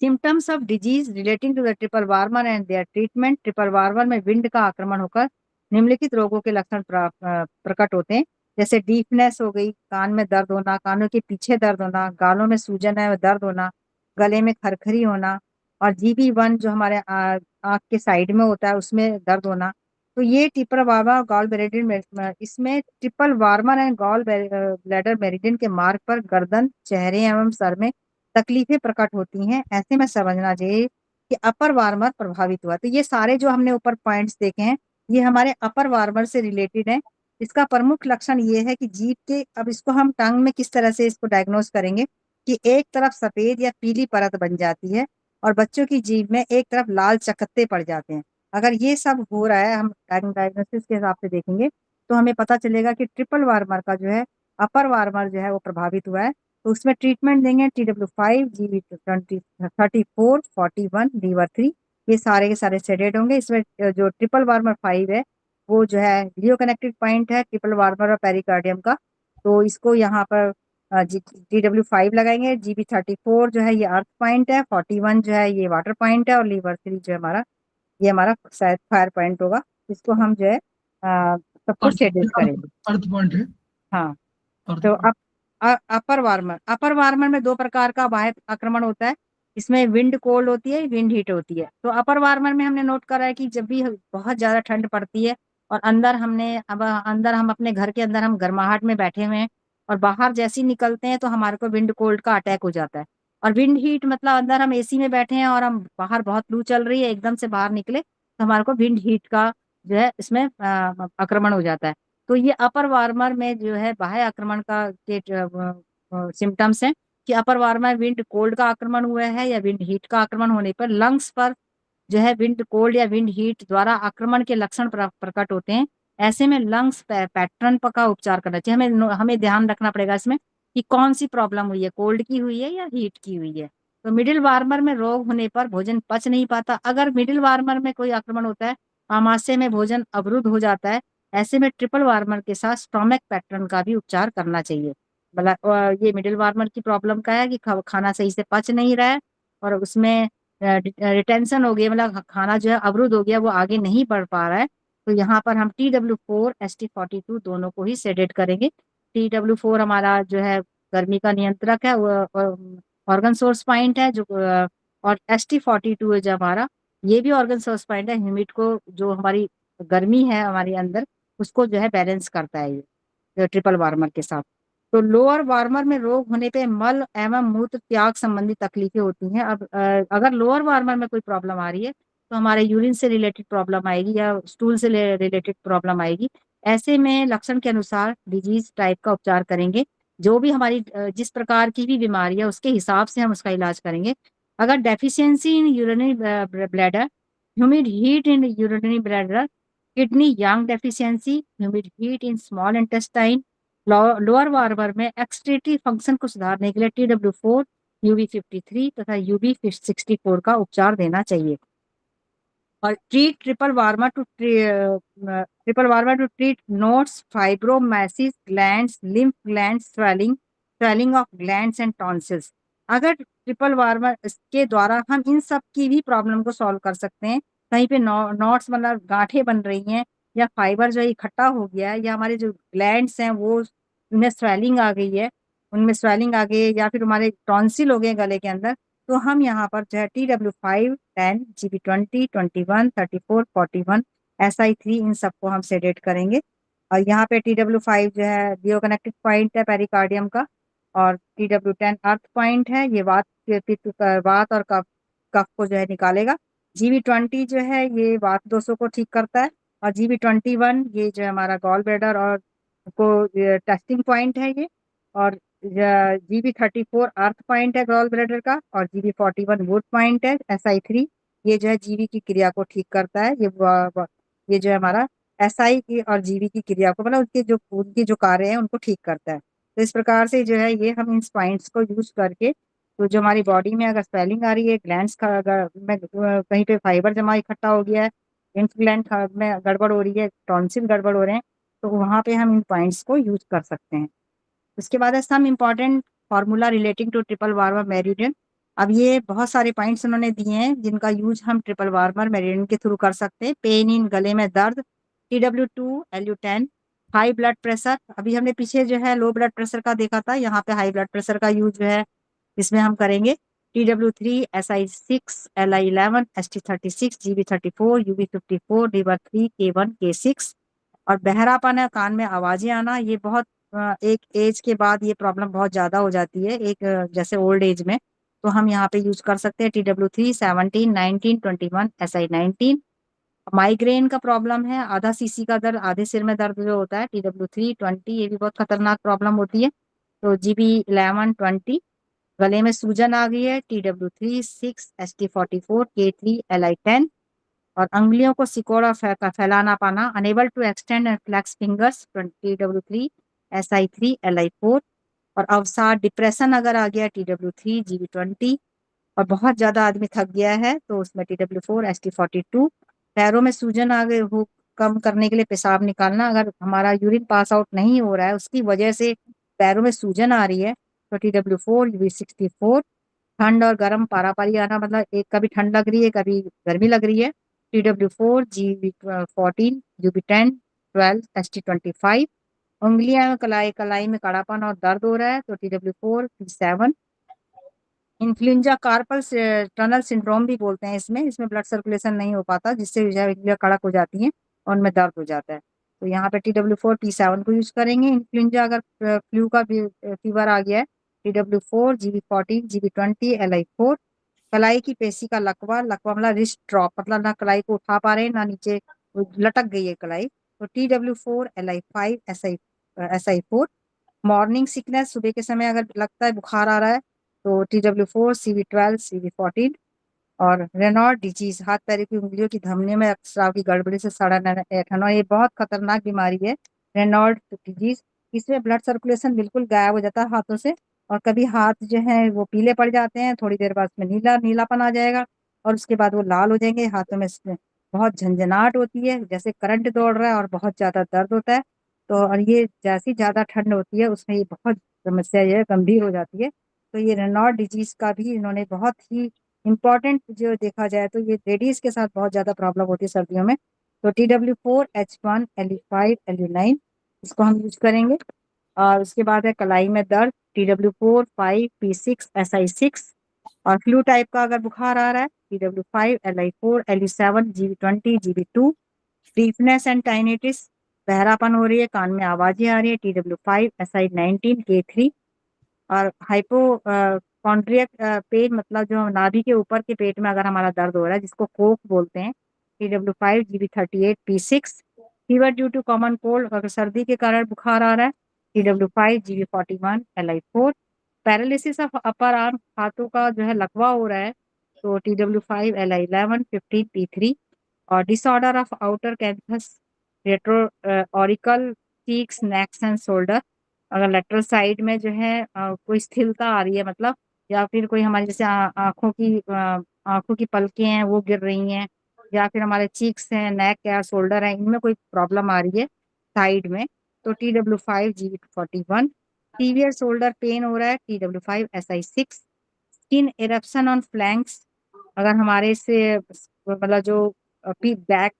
Symptoms of disease relating to the triple warmer and their treatment. Triple warmer में विंड का आक्रमण होकर निम्नलिखित रोगों के लक्षण प्रकट होते हैं, जैसे डीफनेस हो गई, कान में दर्द होना, कानों के पीछे दर्द होना, गालों में सूजन है दर्द होना, गले में खरखरी होना और GB1 जो हमारे आँख के साइड में होता है उसमें दर्द होना। तो ये ट्रिपल वार्मर गॉल ब्लैडर, इसमें triple warmer and gall bladder meridian के मार्ग पर गर्दन, चेहरे एवं सर में तकलीफें प्रकट होती हैं। ऐसे में समझना चाहिए कि अपर वार्मर प्रभावित हुआ। तो ये सारे जो हमने ऊपर पॉइंट्स देखे हैं ये हमारे अपर वार्मर से रिलेटेड है। इसका प्रमुख लक्षण ये है कि जीभ के, अब इसको हम टंग में किस तरह से इसको डायग्नोज करेंगे कि एक तरफ सफेद या पीली परत बन जाती है और बच्चों की जीभ में एक तरफ लाल चकत्ते पड़ जाते हैं। अगर ये सब हो रहा है, हम डायग्नोसिस के हिसाब से देखेंगे तो हमें पता चलेगा कि ट्रिपल वार्मर का जो है अपर वार्मर जो है वो प्रभावित हुआ है। तो उसमें ट्रीटमेंट देंगे TW5, GB20, 34, 41, लीवर 3, ये सारे के सारे सेडेड होंगे। इसमें जो ट्रिपल वार्मर 5 है वो जो है लियो कनेक्टेड पॉइंट है ट्रिपल वार्मर और पेरिकार्डियम का, तो इसको यहाँ पर TW5 लगाएंगे। GB34 जो है ये अर्थ पॉइंट है, 41 जो है ये वाटर पॉइंट है और लीवर 3 जो है हमारा ये हमारा शायद फायर पॉइंट होगा। इसको हम जो है सब कुछ शेड्यूल करेंगे। अर्थ पॉइंट है। हाँ, तो अपर वार्मर में 2 प्रकार का बाह्य आक्रमण होता है। इसमें विंड कोल्ड होती है, विंड हीट होती है। तो अपर वार्मर में हमने नोट करा है कि जब भी बहुत ज्यादा ठंड पड़ती है और अंदर हम अपने घर के अंदर हम गर्माहट में बैठे हुए हैं और बाहर जैसे ही निकलते हैं तो हमारे को विंड कोल्ड का अटैक हो जाता है। और विंड हीट मतलब अंदर हम AC में बैठे हैं और हम बाहर बहुत लू चल रही है, एकदम से बाहर निकले तो हमारे को विंड हीट का जो है इसमें आक्रमण हो जाता है। तो ये अपर वार्मर में जो है बाह्य आक्रमण का के सिम्टम्स हैं। कि अपर वार्मर विंड कोल्ड का आक्रमण हुआ है या विंड हीट का आक्रमण होने पर लंग्स पर जो है विंड कोल्ड या विंड हीट द्वारा आक्रमण के लक्षण प्रकट होते हैं। ऐसे में लंग्स पैटर्न का उपचार करना चाहिए। हमें ध्यान रखना पड़ेगा इसमें कि कौन सी प्रॉब्लम हुई है, कोल्ड की हुई है या हीट की हुई है। तो मिडिल वार्मर में रोग होने पर भोजन पच नहीं पाता। अगर मिडिल वार्मर में कोई आक्रमण होता है, आमाशय में भोजन अवरुद्ध हो जाता है, ऐसे में ट्रिपल वार्मर के साथ स्टोमक पैटर्न का भी उपचार करना चाहिए। ये मिडिल वार्मर की प्रॉब्लम का है कि खाना सही से पच नहीं रहा है और उसमें रिटेंशन हो गया, मतलब खाना जो है अवरुद्ध हो गया, वो आगे नहीं बढ़ पा रहा है। तो यहाँ पर हम TW4 ST42 दोनों को ही सेडेट करेंगे। TW4 हमारा जो है गर्मी का नियंत्रक है, वो ऑर्गन सोर्स पॉइंट है जो और ST42 है जो हमारा, ये भी ऑर्गन सोर्स पॉइंट है। ह्यूमिड को जो हमारी गर्मी है हमारे अंदर उसको जो है बैलेंस करता है ये ट्रिपल वार्मर के साथ। तो लोअर वार्मर में रोग होने पे मल एवं मूत्र त्याग संबंधी तकलीफें होती हैं। अब अगर लोअर वार्मर में कोई प्रॉब्लम आ रही है तो हमारे यूरिन से रिलेटेड प्रॉब्लम आएगी या स्टूल से रिलेटेड प्रॉब्लम आएगी। ऐसे में लक्षण के अनुसार डिजीज टाइप का उपचार करेंगे। जो भी हमारी जिस प्रकार की भी बीमारी है उसके हिसाब से हम उसका इलाज करेंगे। अगर deficiency in urinary bladder, humid heat in urinary bladder, kidney Yang deficiency, humid heat in small intestine, lower warmer में एक्सक्रीटरी फंक्शन को सुधारने के लिए TW4, UB53 तथा UB64 का उपचार देना चाहिए। और triple warmer to treat nodes, fibromyositis, glands, lymph gland swelling of glands and tonsils. अगर ट्रिपल वार्मर के द्वारा हम इन सब की भी प्रॉब्लम को सॉल्व कर सकते हैं। कहीं पे नोट्स मतलब गांठें बन रही हैं या फाइबर जो है इकट्ठा हो गया है या हमारे जो ग्लैंड्स हैं वो उनमें स्वेलिंग आ गई है, उनमें स्वेलिंग आ गई है या फिर हमारे टॉन्सिल हो गए गले के अंदर, तो हम यहाँ पर जो है TW5, 10, GB20, 21, 34, 41, SI3 इन सबको हम सेडेट करेंगे। और यहाँ पे TW5 जो है डियोकनेक्टिक पॉइंट है पेरिकार्डियम का, और TW10 अर्थ पॉइंट है, ये वात और कफ को जो है निकालेगा। GB20 जो है ये वात दोषों को ठीक करता है, और GB21 ये जो है हमारा गॉल ब्लैडर और को टेस्टिंग पॉइंट है ये, और GB34 अर्थ पॉइंट है गॉल ब्लैडर का, और GB41 वुड पॉइंट है। SI3 ये जो है जीवी की क्रिया को ठीक करता है। ये जो है हमारा SI की और जीवी की क्रिया को, मतलब उनके जो कार्य है उनको ठीक करता है। तो इस प्रकार से जो है ये हम इन पॉइंट्स को यूज करके, तो जो हमारी बॉडी में अगर स्वेलिंग आ रही है, ग्लैंड्स का अगर में कहीं पे फाइबर जमा इकट्ठा हो गया है, लिम्फ ग्लैंड में गड़बड़ हो रही है, टॉन्सिल गड़बड़ हो रहे हैं, तो वहाँ पे हम इन पॉइंट्स को यूज कर सकते हैं। उसके बाद है some important formula relating to triple warmer meridian. अब ये बहुत सारे पॉइंट्स उन्होंने दिए हैं जिनका यूज हम ट्रिपल वार्मर मेरिडियन के थ्रू कर सकते हैं। पेन इन गले में दर्द, TW2, LU10, high blood pressure. अभी हमने पीछे जो है लो ब्लड प्रेशर का देखा था, यहाँ पे हाई ब्लड प्रेशर का यूज जो है इसमें हम करेंगे। TW3, SI6, LI11, ST36, GB34, UB54, D3, K1, K6। और बहरापन है, कान में आवाजें आना, ये बहुत एक एज के बाद ये प्रॉब्लम बहुत ज्यादा हो जाती है, एक जैसे ओल्ड एज में, तो हम यहाँ पे यूज कर सकते हैं TW3, 17, 19, 21, SI19। माइग्रेन का प्रॉब्लम है, आधा सीसी का दर्द, आधे सिर में दर्द जो होता है, TW3, 20, ये भी बहुत खतरनाक प्रॉब्लम होती है, तो GB11, 20। गले में सूजन आ गई है, TW3, 6, ST44, K3, LI10। और अंगुलियों को सिकोड़ा फैलाना पाना, unable to extend and flex fingers, TW3, SI3, LI4। और अवसाद, डिप्रेशन अगर आ गया, TW3, GB20। और बहुत ज्यादा आदमी थक गया है तो उसमें TW4, ST42। पैरों में सूजन आ गए हो, कम करने के लिए पेशाब निकालना, अगर हमारा यूरिन पास आउट नहीं हो रहा है उसकी वजह से पैरों में सूजन आ रही है, तो TW4, UB64। ठंड और गर्म पारापारी आना, मतलब एक कभी ठंड लग रही है कभी गर्मी लग रही है, TW4, GB14, UB10, 12, ST25। उंगलियां में कलाई में कड़ापन और दर्द हो रहा है, तो TW4, P7। Influenza carpal tunnel syndrome भी बोलते हैं इसमें ब्लड सर्कुलेशन नहीं हो पाता जिससे उंगलियां कड़क हो जाती हैं और उनमें दर्द हो जाता है, तो यहाँ पे TW4, P7 को यूज करेंगे। इन्फ्लुएंजा अगर फ्लू का फीवर आ गया है, TW4, GB14, GB20, LI4। कलाई की पेशी का लकवा मतलब रिस्ट ड्रॉप, मतलब ना कलाई को उठा पा रहे हैं ना नीचे लटक गई है कलाई, तो TW4, LI5, SI4। Morning sickness, सुबह के समय अगर लगता है बुखार आ रहा है, तो TW4, CV12, CV14 और रेनॉल्ड डिजीज, हाथ पैर की उंगलियों की धमनियों में रक्तस्राव की गड़बड़ी से सड़न ऐंठन, और ये बहुत खतरनाक बीमारी है रेनॉल्ड डिजीज। इसमें ब्लड सर्कुलेशन बिल्कुल गायब हो जाता है हाथों से, और कभी हाथ जो है वो पीले पड़ जाते हैं, थोड़ी देर बाद उसमें नीलापन आ जाएगा और उसके बाद वो लाल हो जाएंगे हाथों में। बहुत झंझनाहट होती है, जैसे करंट दौड़ रहा है, और बहुत ज्यादा दर्द होता है। तो और ये जैसी ज्यादा ठंड होती है उसमें ये बहुत समस्या ये गंभीर हो जाती है। तो ये रेनॉल्ड डिजीज का भी इन्होंने बहुत ही इम्पोर्टेंट जो देखा जाए तो ये लेडीज के साथ बहुत ज्यादा प्रॉब्लम होती है सर्दियों में। तो TW4, H1, LE5, LE9 इसको हम यूज करेंगे। और उसके बाद है कलाई में दर्द, TW4, 5, P6, SI6। और फ्लू टाइप का अगर बुखार आ रहा है, TW5, LI4, LE7, GB20, GB2। Deafness and टाइनेटिस, बहरापन हो रही है, कान में आवाजें आ रही है, TW5, SI19, K3। और हाइपोकॉन्ड्रियक पेन, मतलब जो नाभि के ऊपर के पेट में अगर हमारा दर्द हो रहा है, जिसको कोक बोलते हैं, TW5, GB38, P6। Fever due to common cold, अगर सर्दी के कारण बुखार आ रहा है, TW5, GB41, LI4। Paralysis of upper arm, हाथों का जो है लकवा हो रहा है, तो TW5, LI11, 15, P3। और disorder of outer canthus retro auricle cheeks, necks and shoulder, अगर लेटरल साइड में जो है कोई स्थिरता आ रही है, मतलब या फिर कोई हमारी जैसे आंखों की पलकें हैं वो गिर रही हैं, या फिर हमारे चीक्स हैं, नेक है, शोल्डर है, इनमें कोई प्रॉब्लम आ रही है साइड में, तो TW5, GB41। Severe shoulder pain हो रहा है, TW5, SI6। Skin eruption on flanks, अगर हमारे से मतलब जो बैक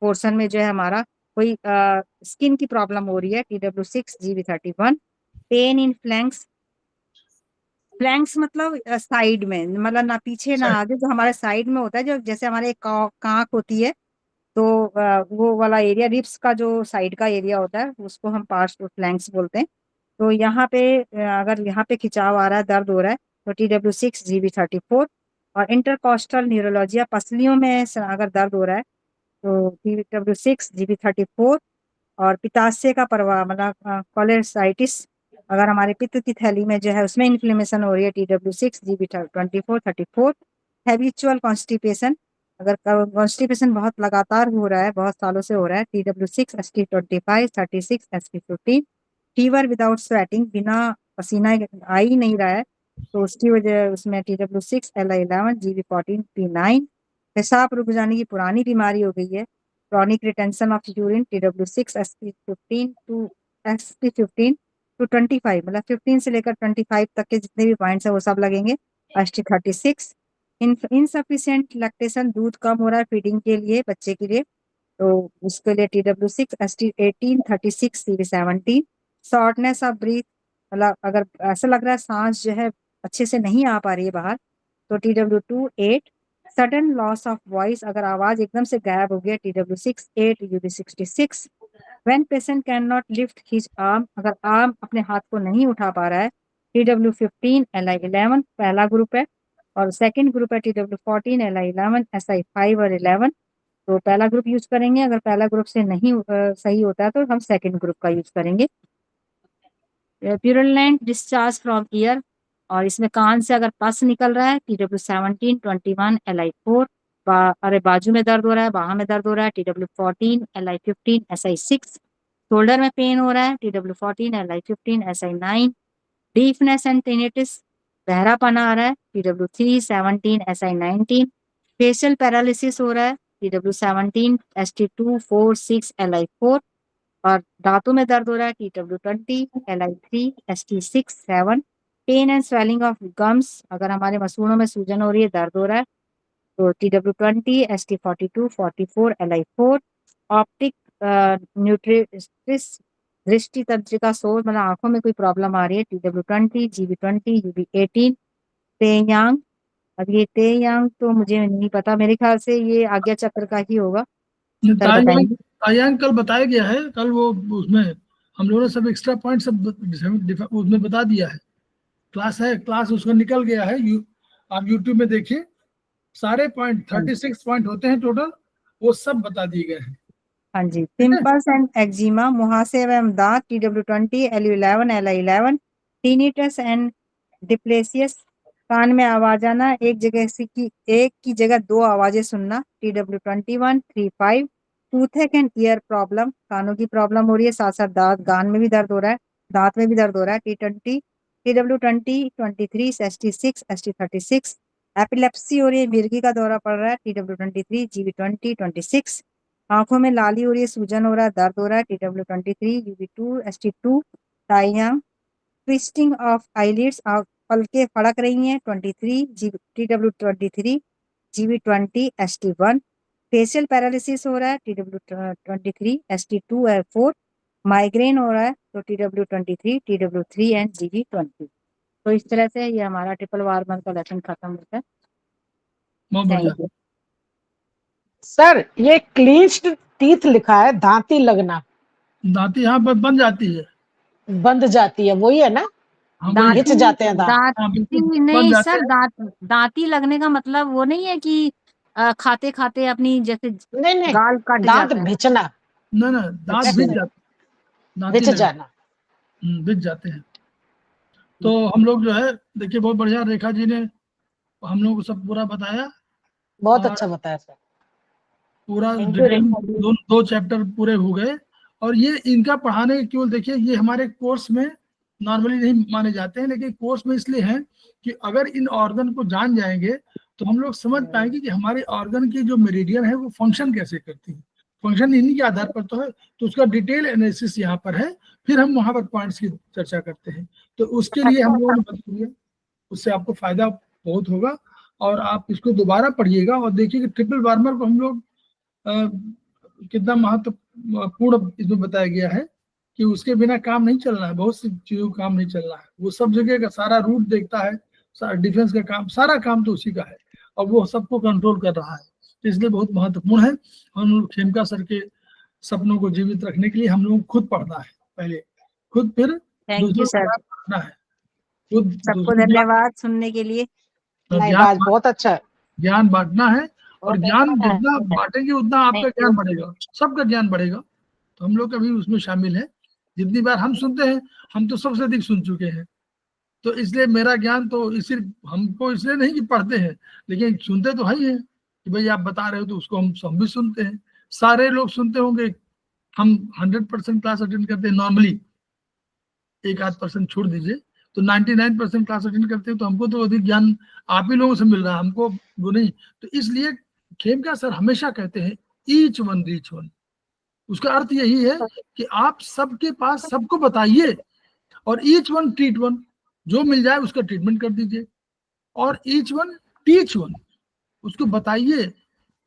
पोर्शन में जो है हमारा कोई स्किन की प्रॉब्लम हो रही है, TW6, GB31। Pain in flanks, flanks मतलब साइड में, मतलब ना पीछे ना आगे, जो हमारे साइड में होता है, जो जैसे हमारे एक कांख होती है, तो वो वाला एरिया, रिब्स का जो साइड का एरिया होता है उसको हम पार्श्व फ्लैंक्स बोलते हैं। तो यहाँ पे अगर यहाँ पे खिंचाव आ रहा है, दर्द हो रहा है, तो TW6, GB34। और इंटरकॉस्टल न्यूरोलॉजिया, पसलियों में अगर दर्द हो रहा है, तो TW6, GB34। और पित्ताशय का प्रवाह, मतलब कोलेसाइटिस, अगर हमारे पित्त की थैली में जो है उसमें इन्फ्लेमेशन हो रही है, TW6, GB24, 34। हैबिचुअल कॉन्स्टिपेशन, अगर कॉन्स्टिपेशन बहुत लगातार हो रहा है, बहुत सालों से हो रहा है, TW6, ST25, 36, SP15। Fever without sweating, बिना पसीना आ ही नहीं रहा है, तो उसकी वजह उसमें TW6, LI11, GB14, P9। पेशाब रुक जाने की पुरानी बीमारी हो गई है, chronic retention of urine, TW6, SP15 to 25, मतलब 15 से लेकर 25 तक के जितने भी पॉइंट्स है वो सब लगेंगे। ST36। इनसफिशियंट लैक्टेशन, दूध कम हो रहा है फीडिंग के लिए, बच्चे के लिए, तो उसके लिए TW6, ST18, 36, CV17। Shortness of breath, मतलब अगर ऐसा लग रहा है सांस जो है अच्छे से नहीं आ पा रही है बाहर, तो TW2, 8। Sudden loss of voice, अगर आवाज एकदम से गायब हो गया, TW6, 8, UB66। When patient can not lift his arm, अगर आर्म अपने हाथ को नहीं उठा पा रहा है, TW15, LI11 पहला ग्रुप है। और सेकंड ग्रुप है TW14, LI11, SI5 और 11। तो पहला ग्रुप यूज करेंगे, अगर पहला ग्रुप से नहीं सही होता है तो हम सेकंड ग्रुप का यूज करेंगे। प्यूरलेंट डिस्चार्ज फ्रॉम ईयर, और इसमें कान से अगर पस निकल रहा है, TW17, 21, LI4। अरे बाजू में दर्द हो रहा है, बाਹਾਂ में दर्द हो रहा है, TW14, LI15, SI6। शोल्डर में पेन हो रहा है, TW14, LI15, SI9। Deafness and टिनिटिस, बहरापन आ रहा है, TW3, 17, SI19। फेशियल पैरालिसिस हो रहा है, TW17, ST2, 4, 6, LI4। और दांतों में दर्द हो रहा है, TW20, LI3, ST6, 7। Pain and swelling of gums, अगर हमारे मसूड़ों में सूजन हो रही है, दर्द हो रहा है, तो TW20, ST42, 44, LI4। ऑप्टिक न्यूट्रिटिस, दृष्टि तंत्रिका शोर, मतलब आंखों में कोई प्रॉब्लम आ रही है, TW20, GB20, UB18। तेयांग, अब ये तेयांग तो मुझे नहीं पता, मेरे ख्याल से ये आज्ञा चक्र का ही होगा, सर तायांग बताएंगे। तायांग कल बताया गया है, कल वो उसमें हम लोगों ने सब एक्स्ट्रा पॉइंट सब उसमें बता दिया है। क्लास है, क्लास उसका निकल गया है, आप यूट्यूब में देखिए, सारे पॉइंट 36 पॉइंट होते हैं टोटल, वो सब बता दिए गए हैं। हाँ जी, ठीक है, पिंपल्स एंड एक्जिमा, मुहासे एवं दांत, TW20, LU11, LI11। Tinnitus and डिप्लेसियस, कान में आवाज आना, एक की जगह दो आवाजें सुनना, TW2135। Toothache and year problem, कानों की प्रॉब्लम हो रही है, साथ साथ कान में भी दर्द हो रहा है, दांत में भी दर्द हो रहा है, TW20, 23, ST6, ST36। एपिलेप्सी हो रही है, मिर्गी का दौरा पड़ रहा है, TW23, GB20, 26। आंखों में लाली हो रही है, सूजन हो रहा है, दर्द हो रहा है, TW23, UV2, ST2। Time twisting of eyelids, पलकें फड़क रही हैं, 23, TW23, GB20, ST1। Facial paralysis हो रहा है, TW23, ST2 और 4। माइग्रेन हो रहा है, तो TW23, TW3 एंड GB20। तो इस तरह से ये हमारा ट्रिपल वार्मर का लेसन खत्म होता है। बहुत बढ़िया। Thank you. सर ये क्लींच्ड टीथ लिखा है, दांती लगना, दांती यहाँ पर बन जाती है। बंद जाती है, वही है ना? हाँ वही, घिंच जाते हैं दांत। हाँ बिल्कुल दांती बन नहीं जाते सर, हैं। दांती लगने का मतलब वो नहीं है कि खाते खाते अपनी जैसे नहीं नहीं, गाल कट दांत जाता है। भिंचना, ना ना, दांत ऐसे भिज नहीं, जाते, दांती भिंच लग जाना। भिज जाते हैं। तो हम लोग जो है, देखिए बहुत बढ़िया, रेखा जी ने हम लोग को सब पूरा बताया, बहुत और अच्छा बताया सर। पूरा Thank you, detail, Rekha ji. दो चैप्टर पूरे हो गए। और ये इनका पढ़ाने के केवल देखिए, ये हमारे कोर्स में नॉर्मली नहीं माने जाते हैं, लेकिन कोर्स में इसलिए हैं कि अगर इन ऑर्गन को जान जाएंगे तो हम लोग समझ पाएंगे कि हमारे ऑर्गन की जो मेरिडियन है वो फंक्शन कैसे करती है। फंक्शन इन्हीं के आधार पर तो है, तो उसका डिटेल एनालिसिस यहाँ पर है, फिर हम वहां पर पॉइंट्स की चर्चा करते हैं। तो उसके लिए हम लोगों ने बता दिया, उससे आपको फायदा बहुत होगा। और आप इसको दोबारा पढ़िएगा और देखिए कि ट्रिपल वार्मर को हम लोग कितना महत्वपूर्ण इसमें बताया गया है कि उसके बिना काम नहीं चल रहा है, बहुत सी चीजों का काम नहीं चल रहा है। वो सब जगह का सारा रूट देखता है, डिफेंस का काम, सारा काम तो उसी का है, और वो सबको कंट्रोल कर रहा है। तो इसलिए बहुत महत्वपूर्ण है। हम लोग खेमका सर के सपनों को जीवित रखने के लिए हम लोग खुद पढ़ना है पहले, खुद फिर थैंक यू दूसरों सर, को पढ़ना है, खुद सबको दूसरों धन्यवाद सुनने के लिए। नहीं, बात बहुत अच्छा है। ज्ञान बांटना है, और ज्ञान अच्छा है। जितना बांटेंगे उतना आपका Thank ज्ञान you। बढ़ेगा, सबका ज्ञान बढ़ेगा। तो हम लोग कभी उसमें शामिल है। जितनी बार हम सुनते हैं, हम तो सबसे अधिक सुन चुके हैं, तो इसलिए मेरा ज्ञान तो इसी, हमको इसलिए नहीं कि पढ़ते हैं, लेकिन सुनते तो है ही है कि भाई आप बता रहे हो तो उसको हम भी सुनते हैं। सारे लोग सुनते होंगे, हम 100% क्लास अटेंड करते हैं नॉर्मली, एक आध % छोड़ दीजिए, तो 99% क्लास अटेंड करते हैं, तो हमको तो अधिक ज्ञान आप ही लोगों से मिल रहा है, हमको वो नहीं। तो इसलिए खेमका सर हमेशा कहते हैं ईच वन रीच वन। उसका अर्थ यही है कि आप सबके पास सबको बताइए, और ईच वन ट्रीट वन, जो मिल जाए उसका ट्रीटमेंट कर दीजिए, और ईच वन टीच वन, उसको बताइए,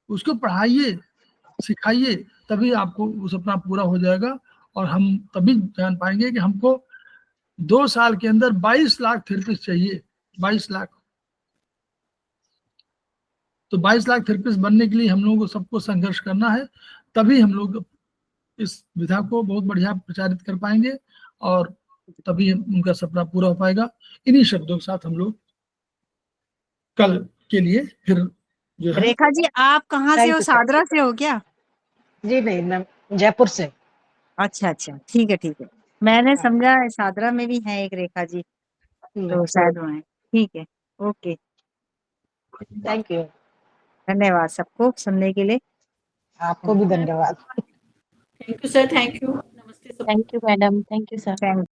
उसको पढ़ाइए, सिखाइए, तभी आपको वो सपना पूरा हो जाएगा। और हम तभी जान पाएंगे कि हमको 2 साल के अंदर 22 लाख थेरेपिस्ट चाहिए, 22 लाख। तो 22 लाख थेरेपिस्ट बनने के लिए हम लोगों को सबको संघर्ष करना है, तभी हम लोग इस विधा को बहुत बढ़िया प्रचारित कर पाएंगे, और तभी उनका सपना पूरा हो पाएगा। इन्हीं शब्दों के साथ हम लोग कल के लिए फिर जो है, रेखा जी, आप कहाँ से Thank हो? you, sir. सादरा से हो क्या? जी नहीं, मैं जयपुर से। अच्छा अच्छा, ठीक है ठीक है। मैंने समझा सादरा में भी है एक रेखा जी, तो शायद वो है। ठीक है, ओके। Thank you. धन्यवाद सबको सुनने के लिए। आपको भी धन्यवाद। Thank you sir, thank you, नमस्ते सब। Thank you, madam. Thank you, sir. Thank